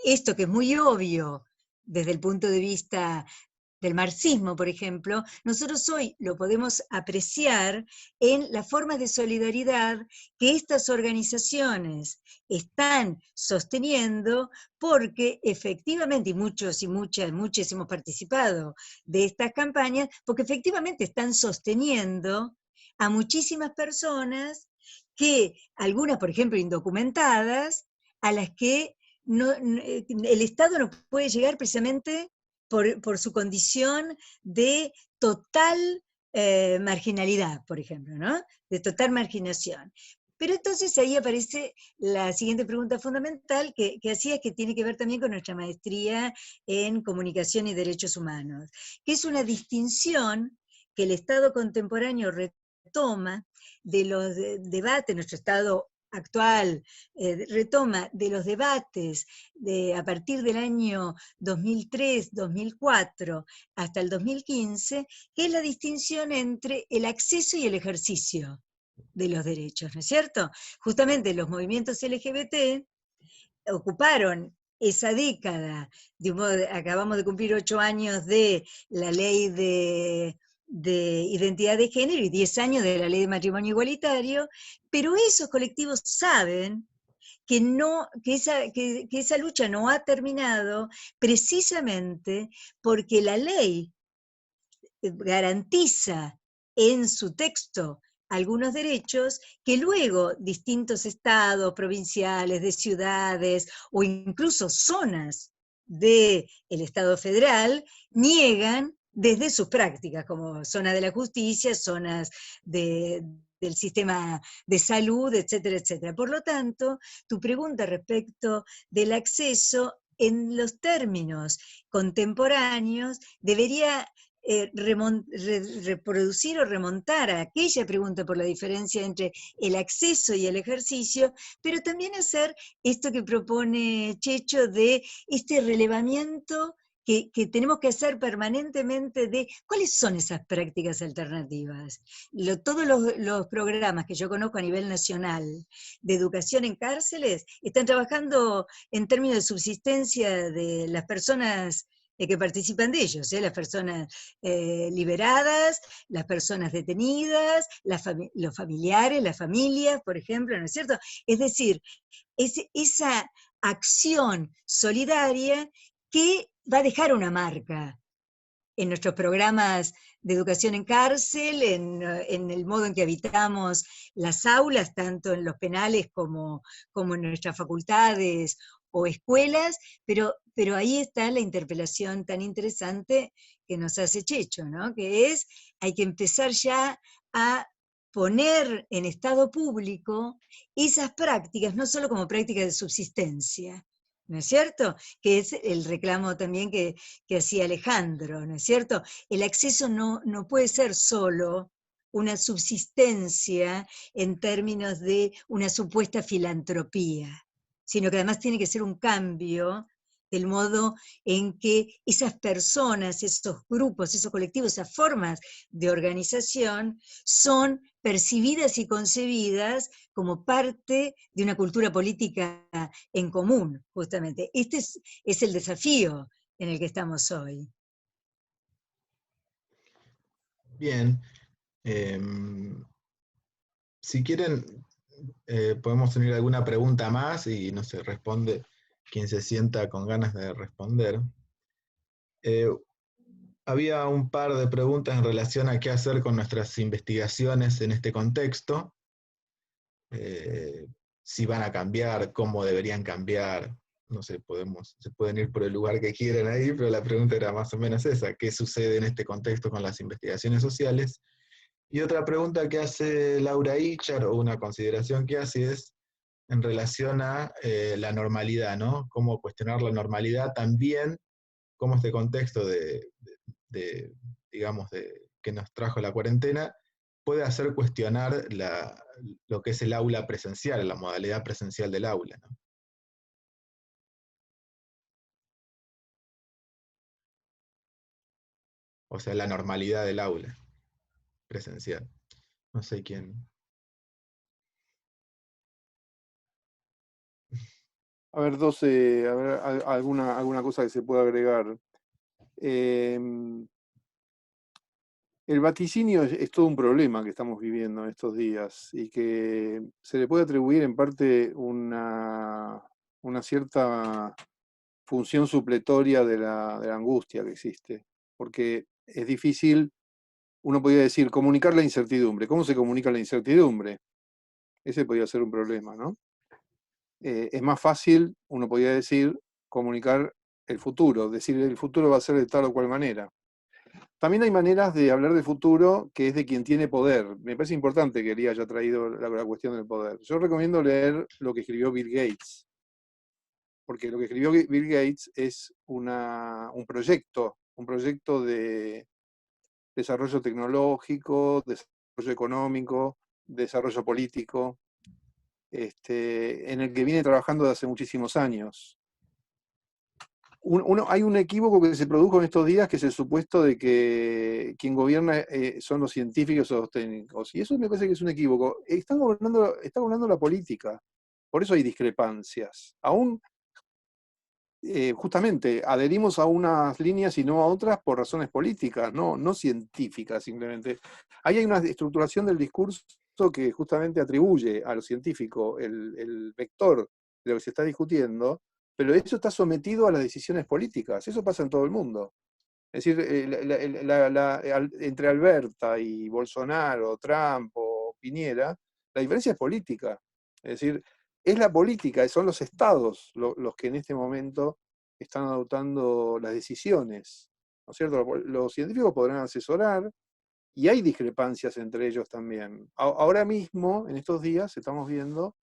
Esto que es muy obvio desde el punto de vista del marxismo, por ejemplo, nosotros hoy lo podemos apreciar en las formas de solidaridad que estas organizaciones están sosteniendo, porque efectivamente, y muchos y muchas hemos participado de estas campañas, porque efectivamente están sosteniendo a muchísimas personas que, algunas por ejemplo indocumentadas, a las que el Estado no puede llegar precisamente por su condición de total marginalidad, por ejemplo, ¿no? De total marginación. Pero entonces ahí aparece la siguiente pregunta fundamental que hacía, que tiene que ver también con nuestra maestría en comunicación y derechos humanos, que es una distinción que el Estado contemporáneo retoma de los debates, nuestro Estado actual retoma de los debates a partir del año 2003, 2004 hasta el 2015, que es la distinción entre el acceso y el ejercicio de los derechos, ¿no es cierto? Justamente los movimientos LGBT ocuparon esa década, acabamos de cumplir 8 años de la ley de identidad de género y 10 años de la ley de matrimonio igualitario, pero esos colectivos saben que esa lucha no ha terminado precisamente porque la ley garantiza en su texto algunos derechos que luego distintos estados, provinciales, de ciudades o incluso zonas del Estado federal niegan desde sus prácticas, como zona de la justicia, zonas del sistema de salud, etcétera, etcétera. Por lo tanto, tu pregunta respecto del acceso en los términos contemporáneos debería reproducir o remontar a aquella pregunta por la diferencia entre el acceso y el ejercicio, pero también hacer esto que propone Checho de este relevamiento que tenemos que hacer permanentemente de cuáles son esas prácticas alternativas. Todos los programas que yo conozco a nivel nacional de educación en cárceles están trabajando en términos de subsistencia de las personas que participan de ellos, las personas liberadas, las personas detenidas, los familiares, las familias, por ejemplo, ¿no es cierto? Es decir, esa acción solidaria que va a dejar una marca en nuestros programas de educación en cárcel, en el modo en que habitamos las aulas, tanto en los penales como en nuestras facultades o escuelas, pero ahí está la interpelación tan interesante que nos hace Checho, ¿no? Que es, hay que empezar ya a poner en estado público esas prácticas, no solo como prácticas de subsistencia, ¿no es cierto? Que es el reclamo también que hacía Alejandro, ¿no es cierto? El acceso no puede ser solo una subsistencia en términos de una supuesta filantropía, sino que además tiene que ser un cambio del modo en que esas personas, esos grupos, esos colectivos, esas formas de organización son percibidas y concebidas como parte de una cultura política en común, justamente. Este es el desafío en el que estamos hoy. Bien. Si quieren, podemos tener alguna pregunta más y no se responde quien se sienta con ganas de responder. Había un par de preguntas en relación a qué hacer con nuestras investigaciones en este contexto, si van a cambiar, cómo deberían cambiar, no sé, se pueden ir por el lugar que quieran ahí, pero la pregunta era más o menos esa: ¿qué sucede en este contexto con las investigaciones sociales? Y otra pregunta que hace Laura Ichar, o una consideración que hace, es en relación a la normalidad, ¿no? Cómo cuestionar la normalidad también, cómo este contexto digamos, que nos trajo la cuarentena puede hacer cuestionar lo que es el aula presencial, la modalidad presencial del aula, ¿no? O sea, la normalidad del aula presencial. No sé quién. A ver, 12, a ver, alguna cosa que se pueda agregar. El vaticinio es todo un problema que estamos viviendo en estos días y que se le puede atribuir en parte una cierta función supletoria de la angustia que existe, porque es difícil, uno podría decir, comunicar la incertidumbre. ¿Cómo se comunica la incertidumbre? Ese podría ser un problema, ¿no? Es más fácil, uno podría decir, comunicar el futuro, decir el futuro va a ser de tal o cual manera. También hay maneras de hablar de futuro que es de quien tiene poder. Me parece importante que Elías haya traído la cuestión del poder. Yo recomiendo leer lo que escribió Bill Gates, porque lo que escribió Bill Gates es un proyecto de desarrollo tecnológico, desarrollo económico, desarrollo político, en el que viene trabajando desde hace muchísimos años. Hay un equívoco que se produjo en estos días, que es el supuesto de que quien gobierna son los científicos o los técnicos. Y eso me parece que es un equívoco. Está gobernando la política. Por eso hay discrepancias. Aún, justamente, adherimos a unas líneas y no a otras por razones políticas, no científicas simplemente. Ahí hay una estructuración del discurso que justamente atribuye a lo científico el vector de lo que se está discutiendo, pero eso está sometido a las decisiones políticas. Eso pasa en todo el mundo. Es decir, entre Alberta y Bolsonaro, Trump o Piñera, la diferencia es política. Es decir, es la política, son los estados los que en este momento están adoptando las decisiones. ¿No es cierto? Los científicos podrán asesorar, y hay discrepancias entre ellos también. Ahora mismo, en estos días, estamos viendo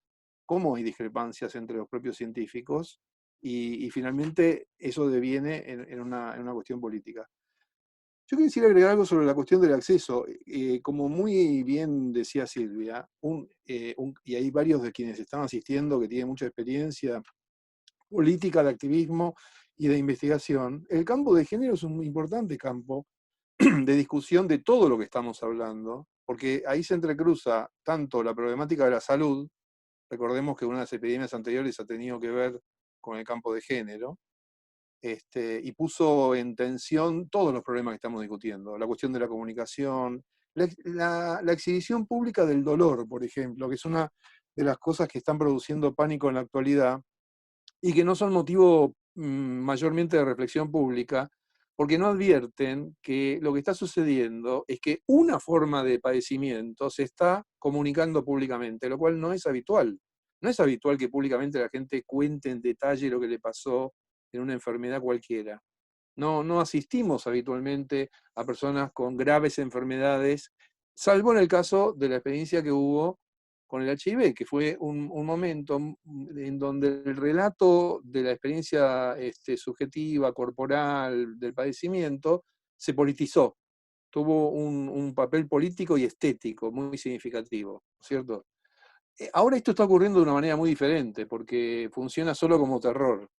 cómo hay discrepancias entre los propios científicos y finalmente eso deviene en una cuestión política. Yo quisiera agregar algo sobre la cuestión del acceso. Como muy bien decía Silvia, y hay varios de quienes están asistiendo que tienen mucha experiencia política, de activismo y de investigación, el campo de género es un importante campo de discusión de todo lo que estamos hablando, porque ahí se entrecruza tanto la problemática de la salud. Recordemos que una de las epidemias anteriores ha tenido que ver con el campo de género, y puso en tensión todos los problemas que estamos discutiendo, la cuestión de la comunicación, la exhibición pública del dolor, por ejemplo, que es una de las cosas que están produciendo pánico en la actualidad y que no son motivo mayormente de reflexión pública, porque no advierten que lo que está sucediendo es que una forma de padecimiento se está comunicando públicamente, lo cual no es habitual. No es habitual que públicamente la gente cuente en detalle lo que le pasó en una enfermedad cualquiera. No asistimos habitualmente a personas con graves enfermedades, salvo en el caso de la experiencia que hubo con el HIV, que fue un momento en donde el relato de la experiencia subjetiva, corporal, del padecimiento, se politizó. Tuvo un papel político y estético muy significativo, ¿cierto? Ahora esto está ocurriendo de una manera muy diferente, porque funciona solo como terror.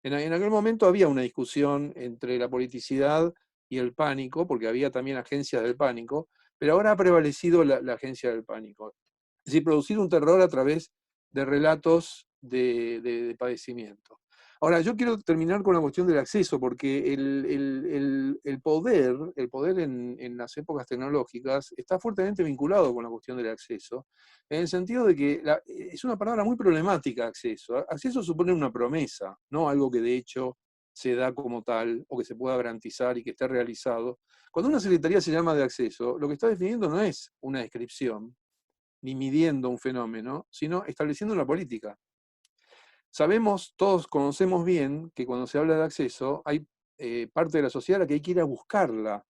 En aquel momento había una discusión entre la politicidad y el pánico, porque había también agencias del pánico, pero ahora ha prevalecido la agencia del pánico. Es decir, producir un terror a través de relatos de padecimiento. Ahora, yo quiero terminar con la cuestión del acceso, porque el poder en las épocas tecnológicas está fuertemente vinculado con la cuestión del acceso, en el sentido de que es una palabra muy problemática, acceso. Acceso supone una promesa, no algo que de hecho se da como tal, o que se pueda garantizar y que esté realizado. Cuando una secretaría se llama de acceso, lo que está definiendo no es una descripción, ni midiendo un fenómeno, sino estableciendo una política. Sabemos, todos conocemos bien, que cuando se habla de acceso, hay parte de la sociedad a la que hay que ir a buscarla,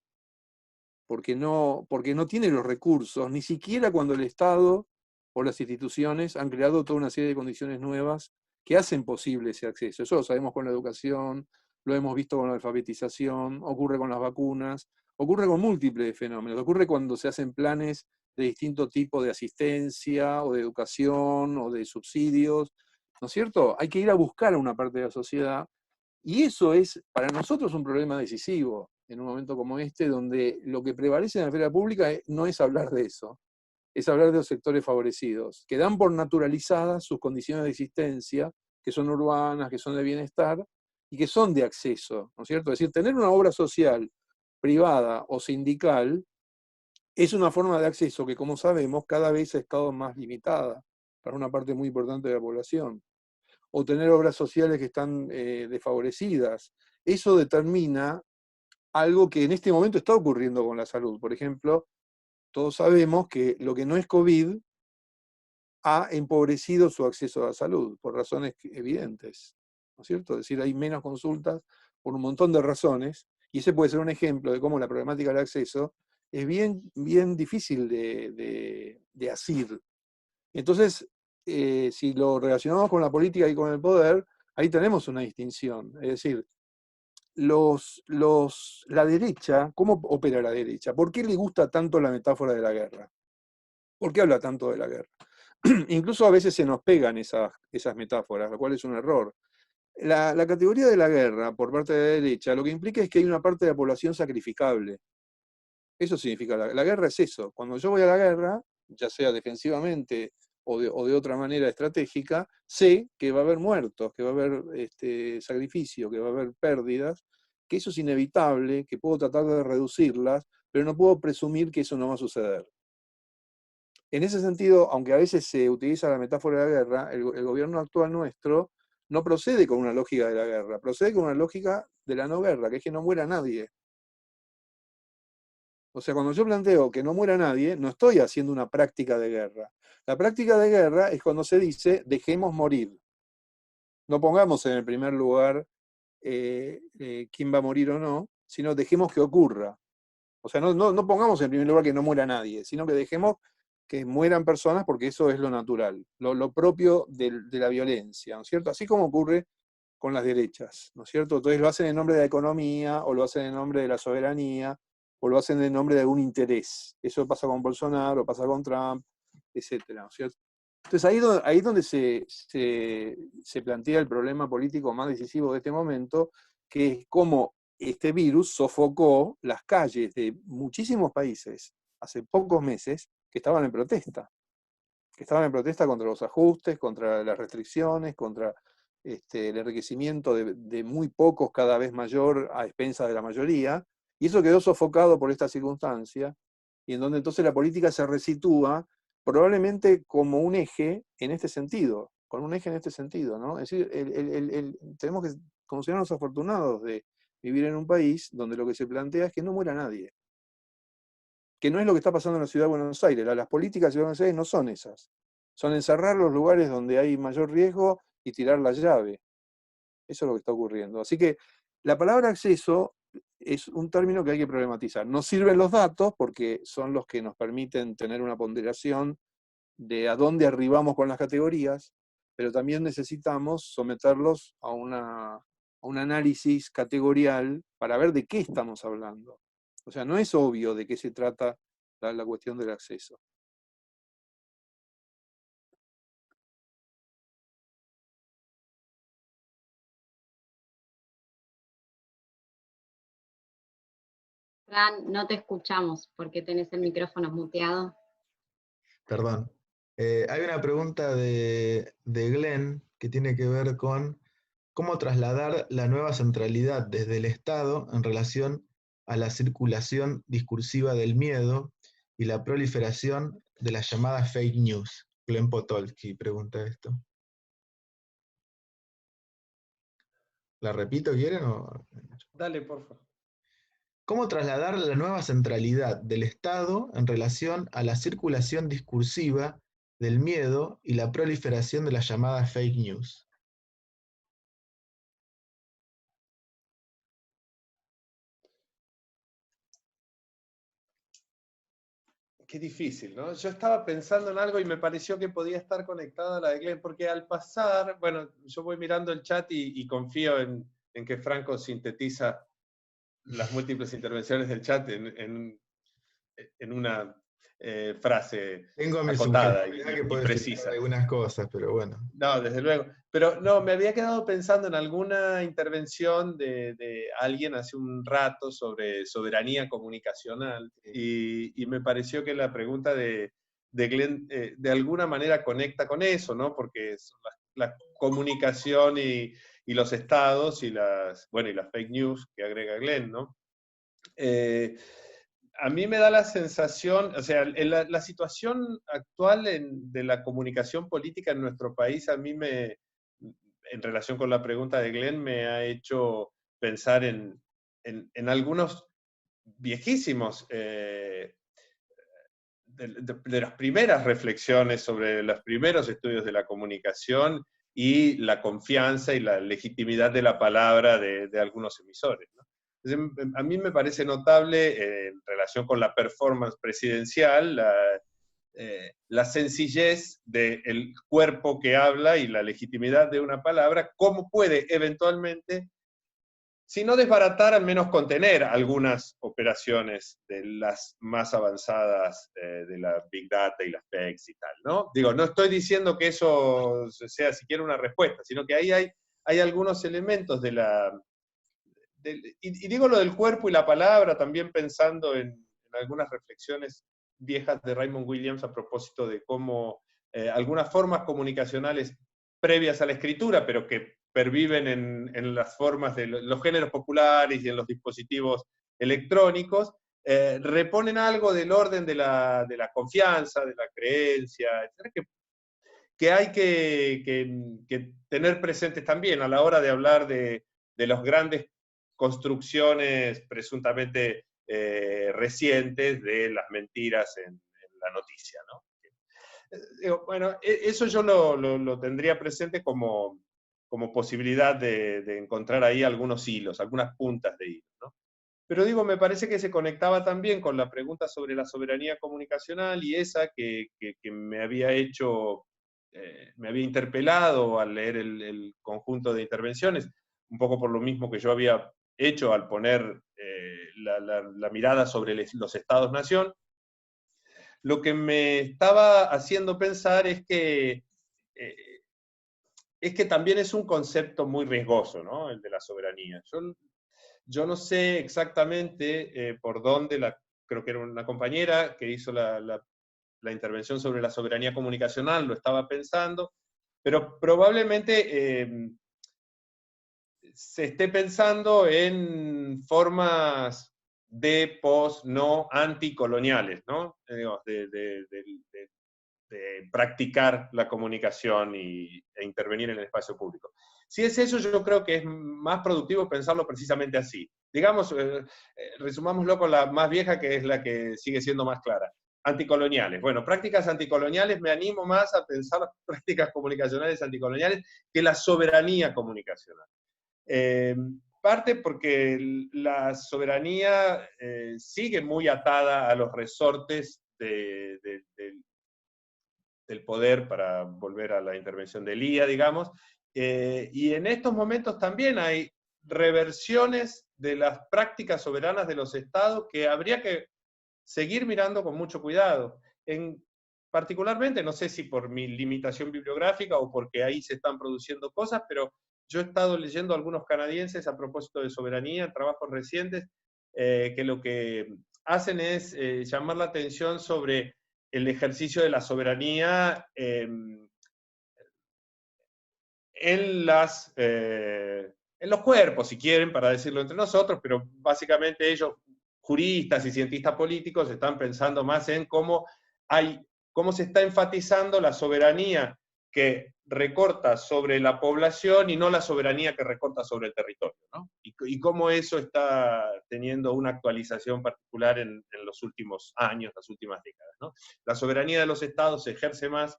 porque no tiene los recursos, ni siquiera cuando el Estado o las instituciones han creado toda una serie de condiciones nuevas que hacen posible ese acceso. Eso lo sabemos con la educación, lo hemos visto con la alfabetización, ocurre con las vacunas, ocurre con múltiples fenómenos, ocurre cuando se hacen planes de distinto tipo de asistencia o de educación o de subsidios, ¿no es cierto? Hay que ir a buscar a una parte de la sociedad y eso es para nosotros un problema decisivo en un momento como este, donde lo que prevalece en la esfera pública no es hablar de eso, es hablar de los sectores favorecidos, que dan por naturalizadas sus condiciones de existencia, que son urbanas, que son de bienestar, y que son de acceso, ¿no es cierto? Es decir, tener una obra social, privada o sindical, es una forma de acceso que, como sabemos, cada vez ha estado más limitada para una parte muy importante de la población. O tener obras sociales que están desfavorecidas. Eso determina algo que en este momento está ocurriendo con la salud. Por ejemplo, todos sabemos que lo que no es COVID ha empobrecido su acceso a la salud, por razones evidentes, ¿no es cierto? Es decir, hay menos consultas por un montón de razones, y ese puede ser un ejemplo de cómo la problemática del acceso es bien difícil de asir. Entonces, si lo relacionamos con la política y con el poder, ahí tenemos una distinción. Es decir, la derecha, ¿cómo opera la derecha? ¿Por qué le gusta tanto la metáfora de la guerra? ¿Por qué habla tanto de la guerra? Incluso a veces se nos pegan esas metáforas, lo cual es un error. La categoría de la guerra por parte de la derecha lo que implica es que hay una parte de la población sacrificable. Eso significa, la guerra es eso. Cuando yo voy a la guerra, ya sea defensivamente o de otra manera estratégica, sé que va a haber muertos, que va a haber sacrificio, que va a haber pérdidas, que eso es inevitable, que puedo tratar de reducirlas, pero no puedo presumir que eso no va a suceder. En ese sentido, aunque a veces se utiliza la metáfora de la guerra, el gobierno actual nuestro no procede con una lógica de la guerra, procede con una lógica de la no guerra, que es que no muera nadie. O sea, cuando yo planteo que no muera nadie, no estoy haciendo una práctica de guerra. La práctica de guerra es cuando se dice, dejemos morir. No pongamos en el primer lugar quién va a morir o no, sino dejemos que ocurra. O sea, no pongamos en primer lugar que no muera nadie, sino que dejemos que mueran personas porque eso es lo natural, lo propio de la violencia, ¿no es cierto? Así como ocurre con las derechas, ¿no es cierto? Entonces lo hacen en nombre de la economía, o lo hacen en nombre de la soberanía, o lo hacen en nombre de algún interés. Eso pasa con Bolsonaro, pasa con Trump, etcétera, ¿no es cierto? Entonces ahí es donde se plantea el problema político más decisivo de este momento, que es cómo este virus sofocó las calles de muchísimos países hace pocos meses que estaban en protesta contra los ajustes, contra las restricciones, contra el enriquecimiento de muy pocos cada vez mayor a expensas de la mayoría, y eso quedó sofocado por esta circunstancia, y en donde entonces la política se resitúa probablemente como un eje en este sentido, con un eje en este sentido, ¿no? Es decir, tenemos que considerarnos afortunados de vivir en un país donde lo que se plantea es que no muera nadie. Que no es lo que está pasando en la Ciudad de Buenos Aires. Las políticas de la Ciudad de Buenos Aires no son esas. Son encerrar los lugares donde hay mayor riesgo y tirar la llave. Eso es lo que está ocurriendo. Así que la palabra acceso es un término que hay que problematizar. Nos sirven los datos porque son los que nos permiten tener una ponderación de a dónde arribamos con las categorías, pero también necesitamos someterlos a un análisis categorial para ver de qué estamos hablando. O sea, no es obvio de qué se trata la cuestión del acceso. Fran, no te escuchamos porque tenés el micrófono muteado. Perdón. Hay una pregunta de Glenn que tiene que ver con cómo trasladar la nueva centralidad desde el Estado en relación a la circulación discursiva del miedo y la proliferación de las llamadas fake news. Glenn Potolsky pregunta esto. ¿La repito, quieren? Dale, por favor. ¿Cómo trasladar la nueva centralidad del Estado en relación a la circulación discursiva del miedo y la proliferación de las llamadas fake news? Qué difícil, ¿no? Yo estaba pensando en algo y me pareció que podía estar conectada a la de Glenn, porque al pasar, bueno, yo voy mirando el chat y confío en que Franco sintetiza las múltiples intervenciones del chat en una frase Tengo mi acotada subjetividad y que puede precisa. citar algunas cosas, pero bueno. No, desde luego. Pero no, me había quedado pensando en alguna intervención de alguien hace un rato sobre soberanía comunicacional y me pareció que la pregunta de Glenn de alguna manera conecta con eso, ¿no? Porque son la comunicación y los estados y las fake news que agrega Glenn, ¿no? A mí me da la sensación, o sea, en la situación actual de la comunicación política en nuestro país, a mí en relación con la pregunta de Glenn, me ha hecho pensar en algunos viejísimos, de las primeras reflexiones sobre los primeros estudios de la comunicación y la confianza y la legitimidad de la palabra de algunos emisores, ¿no? Entonces, a mí me parece notable en relación con la performance presidencial, la sencillez del cuerpo que habla y la legitimidad de una palabra, cómo puede eventualmente, si no desbaratar, al menos contener algunas operaciones de las más avanzadas de la Big Data y las PECs y tal, ¿no? Digo, no estoy diciendo que eso sea siquiera una respuesta, sino que ahí hay algunos elementos de la... y digo lo del cuerpo y la palabra, también pensando en algunas reflexiones viejas de Raymond Williams a propósito de cómo algunas formas comunicacionales previas a la escritura, pero que perviven en las formas de los géneros populares y en los dispositivos electrónicos, reponen algo del orden de la confianza, de la creencia, etc., que hay que tener presentes también a la hora de hablar de las grandes construcciones presuntamente recientes de las mentiras en la noticia, ¿no? Bueno, eso yo lo tendría presente como posibilidad de encontrar ahí algunos hilos, algunas puntas de hilo, ¿no? Pero digo, me parece que se conectaba también con la pregunta sobre la soberanía comunicacional y esa que me había hecho, me había interpelado al leer el conjunto de intervenciones, un poco por lo mismo que yo había hecho al poner la mirada sobre los estados-nación. Lo que me estaba haciendo pensar es que también es un concepto muy riesgoso, ¿no? El de la soberanía. Yo no sé exactamente por dónde, creo que era una compañera que hizo la intervención sobre la soberanía comunicacional, lo estaba pensando, pero probablemente se esté pensando en formas de post no anticoloniales, ¿no? Digamos, de practicar la comunicación e intervenir en el espacio público. Si es eso, yo creo que es más productivo pensarlo precisamente así. Digamos, resumámoslo con la más vieja, que es la que sigue siendo más clara. Anticoloniales. Bueno, prácticas anticoloniales, me animo más a pensar las prácticas comunicacionales anticoloniales que la soberanía comunicacional. Parte porque la soberanía sigue muy atada a los resortes del poder, para volver a la intervención de Elía, digamos, y en estos momentos también hay reversiones de las prácticas soberanas de los estados que habría que seguir mirando con mucho cuidado. Particularmente, no sé si por mi limitación bibliográfica o porque ahí se están produciendo cosas, pero yo he estado leyendo a algunos canadienses a propósito de soberanía, trabajos recientes, que lo que hacen es llamar la atención sobre el ejercicio de la soberanía en los cuerpos, si quieren, para decirlo entre nosotros, pero básicamente ellos, juristas y cientistas políticos, están pensando más en cómo se está enfatizando la soberanía que recorta sobre la población y no la soberanía que recorta sobre el territorio, ¿no? Y cómo eso está teniendo una actualización particular en los últimos años, las últimas décadas, ¿no? La soberanía de los estados se ejerce más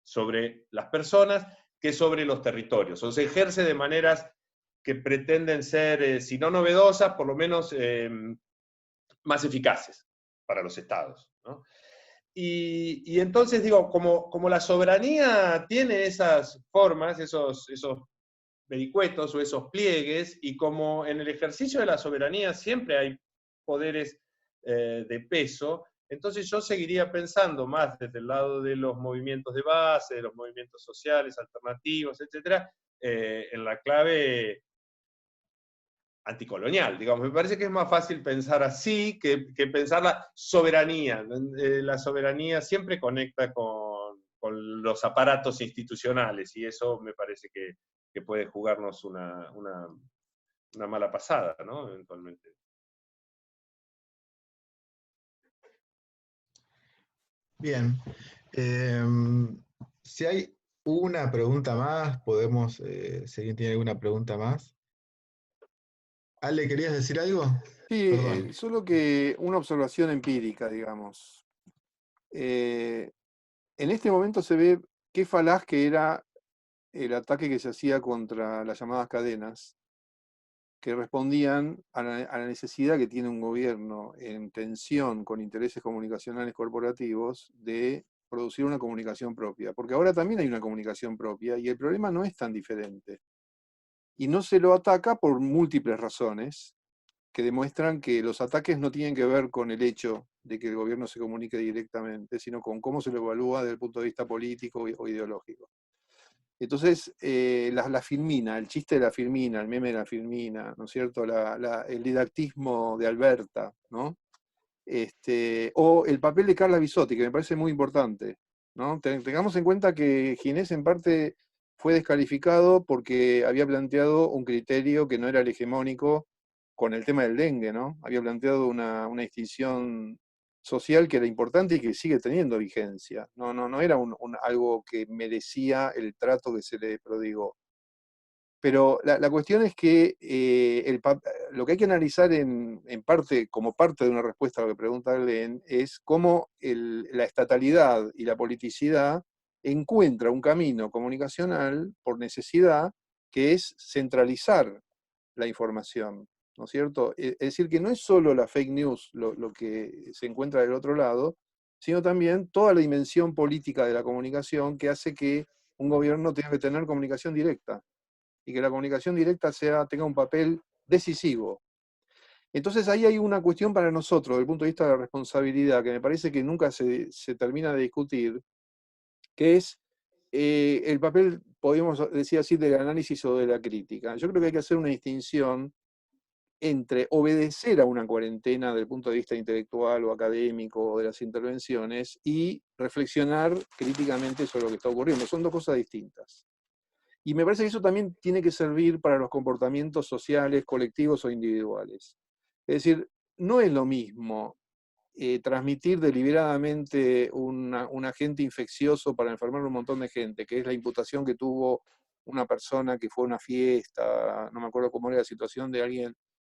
sobre las personas que sobre los territorios, o se ejerce de maneras que pretenden ser, si no novedosas, por lo menos más eficaces para los estados, ¿no? Y entonces digo, como la soberanía tiene esas formas, esos vericuetos o esos pliegues, y como en el ejercicio de la soberanía siempre hay poderes de peso, entonces yo seguiría pensando más desde el lado de los movimientos de base, de los movimientos sociales, alternativos, etcétera, en la clave anticolonial, digamos. Me parece que es más fácil pensar así que pensar la soberanía. La soberanía siempre conecta con los aparatos institucionales, y eso me parece que puede jugarnos una mala pasada, ¿no? Eventualmente. Bien. Si hay una pregunta más, podemos, si alguien tiene alguna pregunta más. Ale, ¿querías decir algo? Sí, Perdón. solo que una observación empírica, digamos. En este momento se ve qué falaz que era el ataque que se hacía contra las llamadas cadenas, que respondían a la necesidad que tiene un gobierno en tensión con intereses comunicacionales corporativos de producir una comunicación propia. Porque ahora también hay una comunicación propia y el problema no es tan diferente. Y no se lo ataca por múltiples razones que demuestran que los ataques no tienen que ver con el hecho de que el gobierno se comunique directamente, sino con cómo se lo evalúa desde el punto de vista político o ideológico. Entonces, la filmina, el chiste de la filmina, el meme de la filmina, ¿no es cierto? El didactismo de Alberta, ¿no? O el papel de Carla Bisotti, que me parece muy importante, ¿no? Tengamos en cuenta que Ginés en parte fue descalificado porque había planteado un criterio que no era el hegemónico con el tema del dengue, ¿no? Había planteado una distinción social que era importante y que sigue teniendo vigencia. No era algo que merecía el trato que se le prodigó. Pero la cuestión es que lo que hay que analizar en parte, como parte de una respuesta a lo que pregunta Glenn, es cómo la estatalidad y la politicidad encuentra un camino comunicacional por necesidad, que es centralizar la información, ¿no es cierto? Es decir, que no es solo la fake news lo que se encuentra del otro lado, sino también toda la dimensión política de la comunicación que hace que un gobierno tenga que tener comunicación directa y que la comunicación directa tenga un papel decisivo. Entonces ahí hay una cuestión para nosotros, desde el punto de vista de la responsabilidad, que me parece que nunca se termina de discutir, que es el papel, podríamos decir así, del análisis o de la crítica. Yo creo que hay que hacer una distinción entre obedecer a una cuarentena desde el punto de vista intelectual o académico o de las intervenciones y reflexionar críticamente sobre lo que está ocurriendo. Son dos cosas distintas. Y me parece que eso también tiene que servir para los comportamientos sociales, colectivos o individuales. Es decir, no es lo mismo transmitir deliberadamente un agente infeccioso para enfermar a un montón de gente, que es la imputación que tuvo una persona que fue a una fiesta, no me acuerdo cómo era la situación de alguien,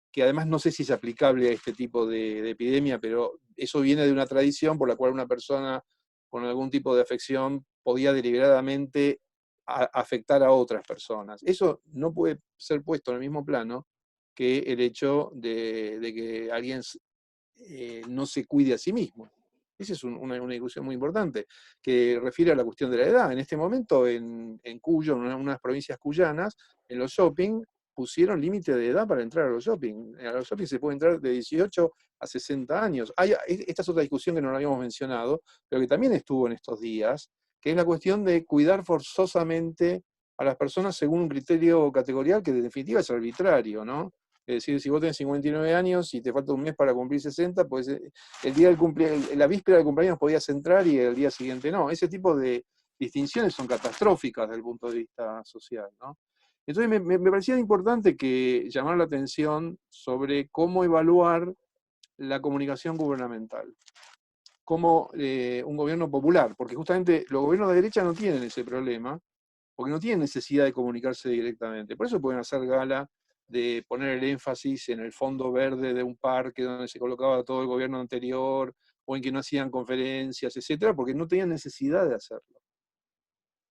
que además no sé si es aplicable a este tipo de epidemia, pero eso viene de una tradición por la cual una persona con algún tipo de afección podía deliberadamente afectar a otras personas. Eso no puede ser puesto en el mismo plano que el hecho de que alguien no se cuide a sí mismo. Esa es una discusión muy importante, que refiere a la cuestión de la edad. En este momento, en Cuyo, en unas provincias cuyanas, en los shopping, pusieron límite de edad para entrar a los shopping. A los shopping se puede entrar de 18 a 60 años. Esta es otra discusión que no la habíamos mencionado, pero que también estuvo en estos días, que es la cuestión de cuidar forzosamente a las personas según un criterio categorial que en definitiva es arbitrario, ¿no? Es decir, si vos tenés 59 años y te falta un mes para cumplir 60, pues el día del la víspera del cumpleaños podías entrar y el día siguiente no. Ese tipo de distinciones son catastróficas desde el punto de vista social, ¿no? Entonces me parecía importante que llamar la atención sobre cómo evaluar la comunicación gubernamental como un gobierno popular, porque justamente los gobiernos de derecha no tienen ese problema, porque no tienen necesidad de comunicarse directamente. Por eso pueden hacer gala de poner el énfasis en el fondo verde de un parque donde se colocaba todo el gobierno anterior, o en que no hacían conferencias, etcétera, porque no tenían necesidad de hacerlo.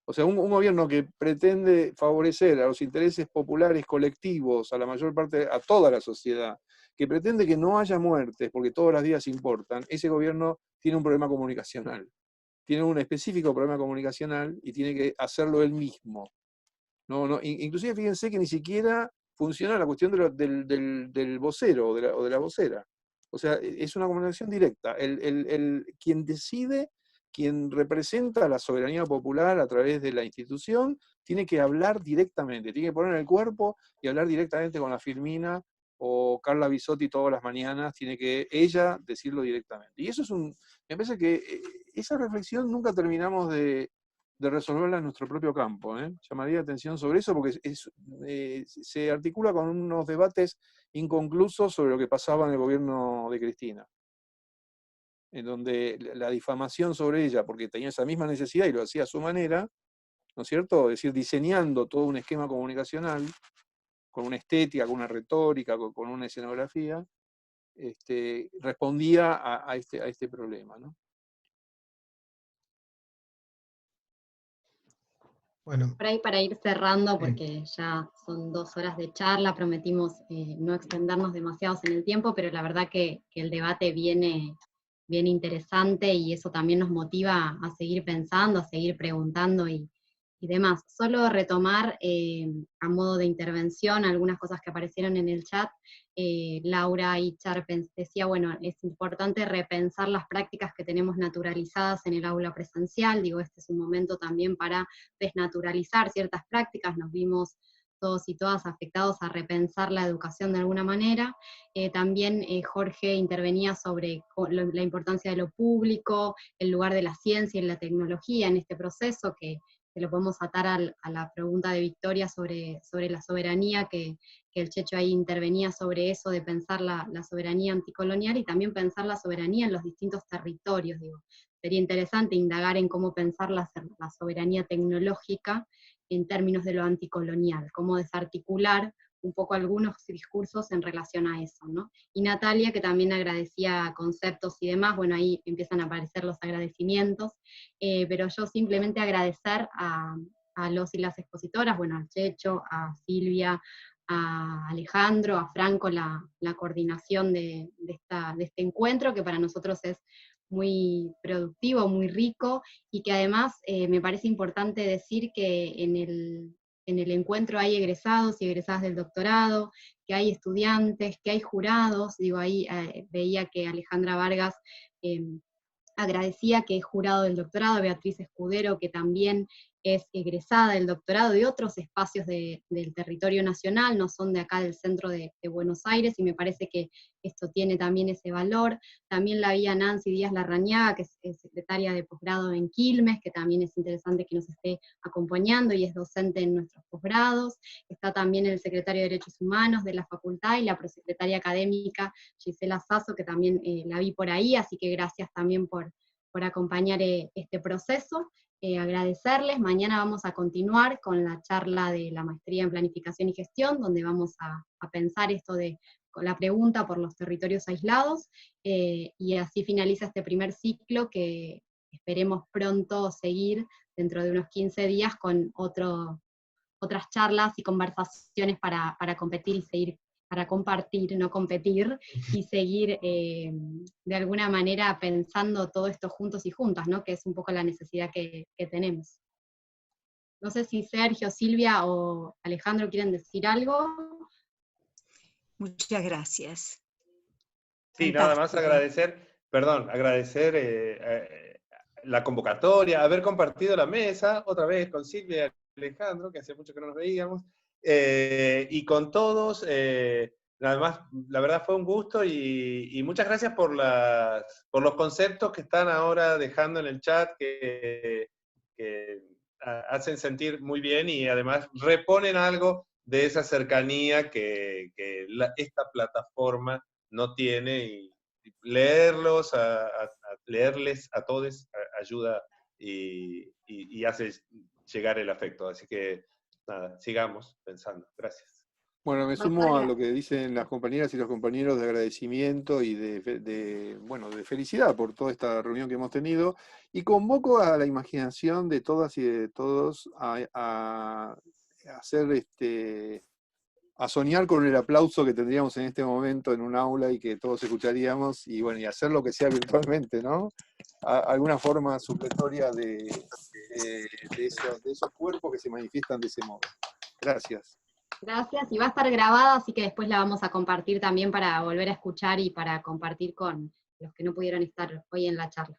O sea, un gobierno que pretende favorecer a los intereses populares colectivos, a la mayor parte, a toda la sociedad, que pretende que no haya muertes porque todos los días importan, ese gobierno tiene un problema comunicacional. Tiene un específico problema comunicacional y tiene que hacerlo él mismo. Inclusive fíjense que ni siquiera funciona la cuestión del vocero o de la vocera. O sea, es una comunicación directa. Quien decide, quien representa a la soberanía popular a través de la institución, tiene que hablar directamente, tiene que poner el cuerpo y hablar directamente con la Firmina o Carla Bisotti todas las mañanas, tiene que ella decirlo directamente. Y eso me parece que esa reflexión nunca terminamos de resolverla en nuestro propio campo. Llamaría la atención sobre eso porque se articula con unos debates inconclusos sobre lo que pasaba en el gobierno de Cristina, en donde la difamación sobre ella, porque tenía esa misma necesidad y lo hacía a su manera, ¿no es cierto? Es decir, diseñando todo un esquema comunicacional, con una estética, con una retórica, con una escenografía, respondía a este problema, ¿no? Bueno, Por ahí para ir cerrando, porque ya son 2 horas de charla, prometimos no extendernos demasiado en el tiempo, pero la verdad que el debate viene interesante y eso también nos motiva a seguir pensando, a seguir preguntando y demás. Solo retomar a modo de intervención algunas cosas que aparecieron en el chat. Laura Ichar decía, bueno, es importante repensar las prácticas que tenemos naturalizadas en el aula presencial. Digo, este es un momento también para desnaturalizar ciertas prácticas. Nos vimos todos y todas afectados a repensar la educación de alguna manera. También Jorge intervenía sobre la importancia de lo público, el lugar de la ciencia y la tecnología en este proceso, que lo podemos atar a la pregunta de Victoria sobre la soberanía, que el Checho ahí intervenía sobre eso, de pensar la soberanía anticolonial y también pensar la soberanía en los distintos territorios. Digo, sería interesante indagar en cómo pensar la soberanía tecnológica en términos de lo anticolonial, cómo desarticular un poco algunos discursos en relación a eso, ¿no? Y Natalia, que también agradecía conceptos y demás, bueno, ahí empiezan a aparecer los agradecimientos, pero yo simplemente agradecer a los y las expositoras, bueno, al Checho, a Silvia, a Alejandro, a Franco, la coordinación de este encuentro, que para nosotros es muy productivo, muy rico, y que además me parece importante decir que en el encuentro hay egresados y egresadas del doctorado, que hay estudiantes, que hay jurados. Digo, ahí veía que Alejandra Vargas agradecía que es jurado del doctorado, Beatriz Escudero, que también es egresada del doctorado de otros espacios del territorio nacional, no son de acá del centro de Buenos Aires, y me parece que esto tiene también ese valor. También la vi a Nancy Díaz Larrañaga, que es secretaria de posgrado en Quilmes, que también es interesante que nos esté acompañando y es docente en nuestros posgrados. Está también el secretario de Derechos Humanos de la facultad y la prosecretaria académica Gisela Sasso, que también la vi por ahí, así que gracias también por acompañar este proceso. Agradecerles. Mañana vamos a continuar con la charla de la maestría en planificación y gestión, donde vamos a pensar esto con la pregunta por los territorios aislados, y así finaliza este primer ciclo que esperemos pronto seguir dentro de unos 15 días con otras charlas y conversaciones para competir y seguir, para compartir, no competir, y seguir de alguna manera pensando todo esto juntos y juntas, ¿no? Que es un poco la necesidad que tenemos. No sé si Sergio, Silvia o Alejandro quieren decir algo. Muchas gracias. Sí, nada más agradecer la convocatoria, haber compartido la mesa otra vez con Silvia y Alejandro, que hace mucho que no nos veíamos, y con todos, nada más, la verdad fue un gusto, y muchas gracias por los conceptos que están ahora dejando en el chat, que hacen sentir muy bien, y además reponen algo de esa cercanía que esta plataforma no tiene, y leerlos, leerles a todos ayuda y hace llegar el afecto. Así que nada, sigamos pensando. Gracias. Bueno, me sumo a lo que dicen las compañeras y los compañeros de agradecimiento y de felicidad por toda esta reunión que hemos tenido, y convoco a la imaginación de todas y de todos a hacer a soñar con el aplauso que tendríamos en este momento en un aula y que todos escucharíamos, y bueno, y hacer lo que sea virtualmente, ¿no? Alguna forma supletoria de esos cuerpos que se manifiestan de ese modo. Gracias. Gracias, y va a estar grabada, así que después la vamos a compartir también para volver a escuchar y para compartir con los que no pudieron estar hoy en la charla.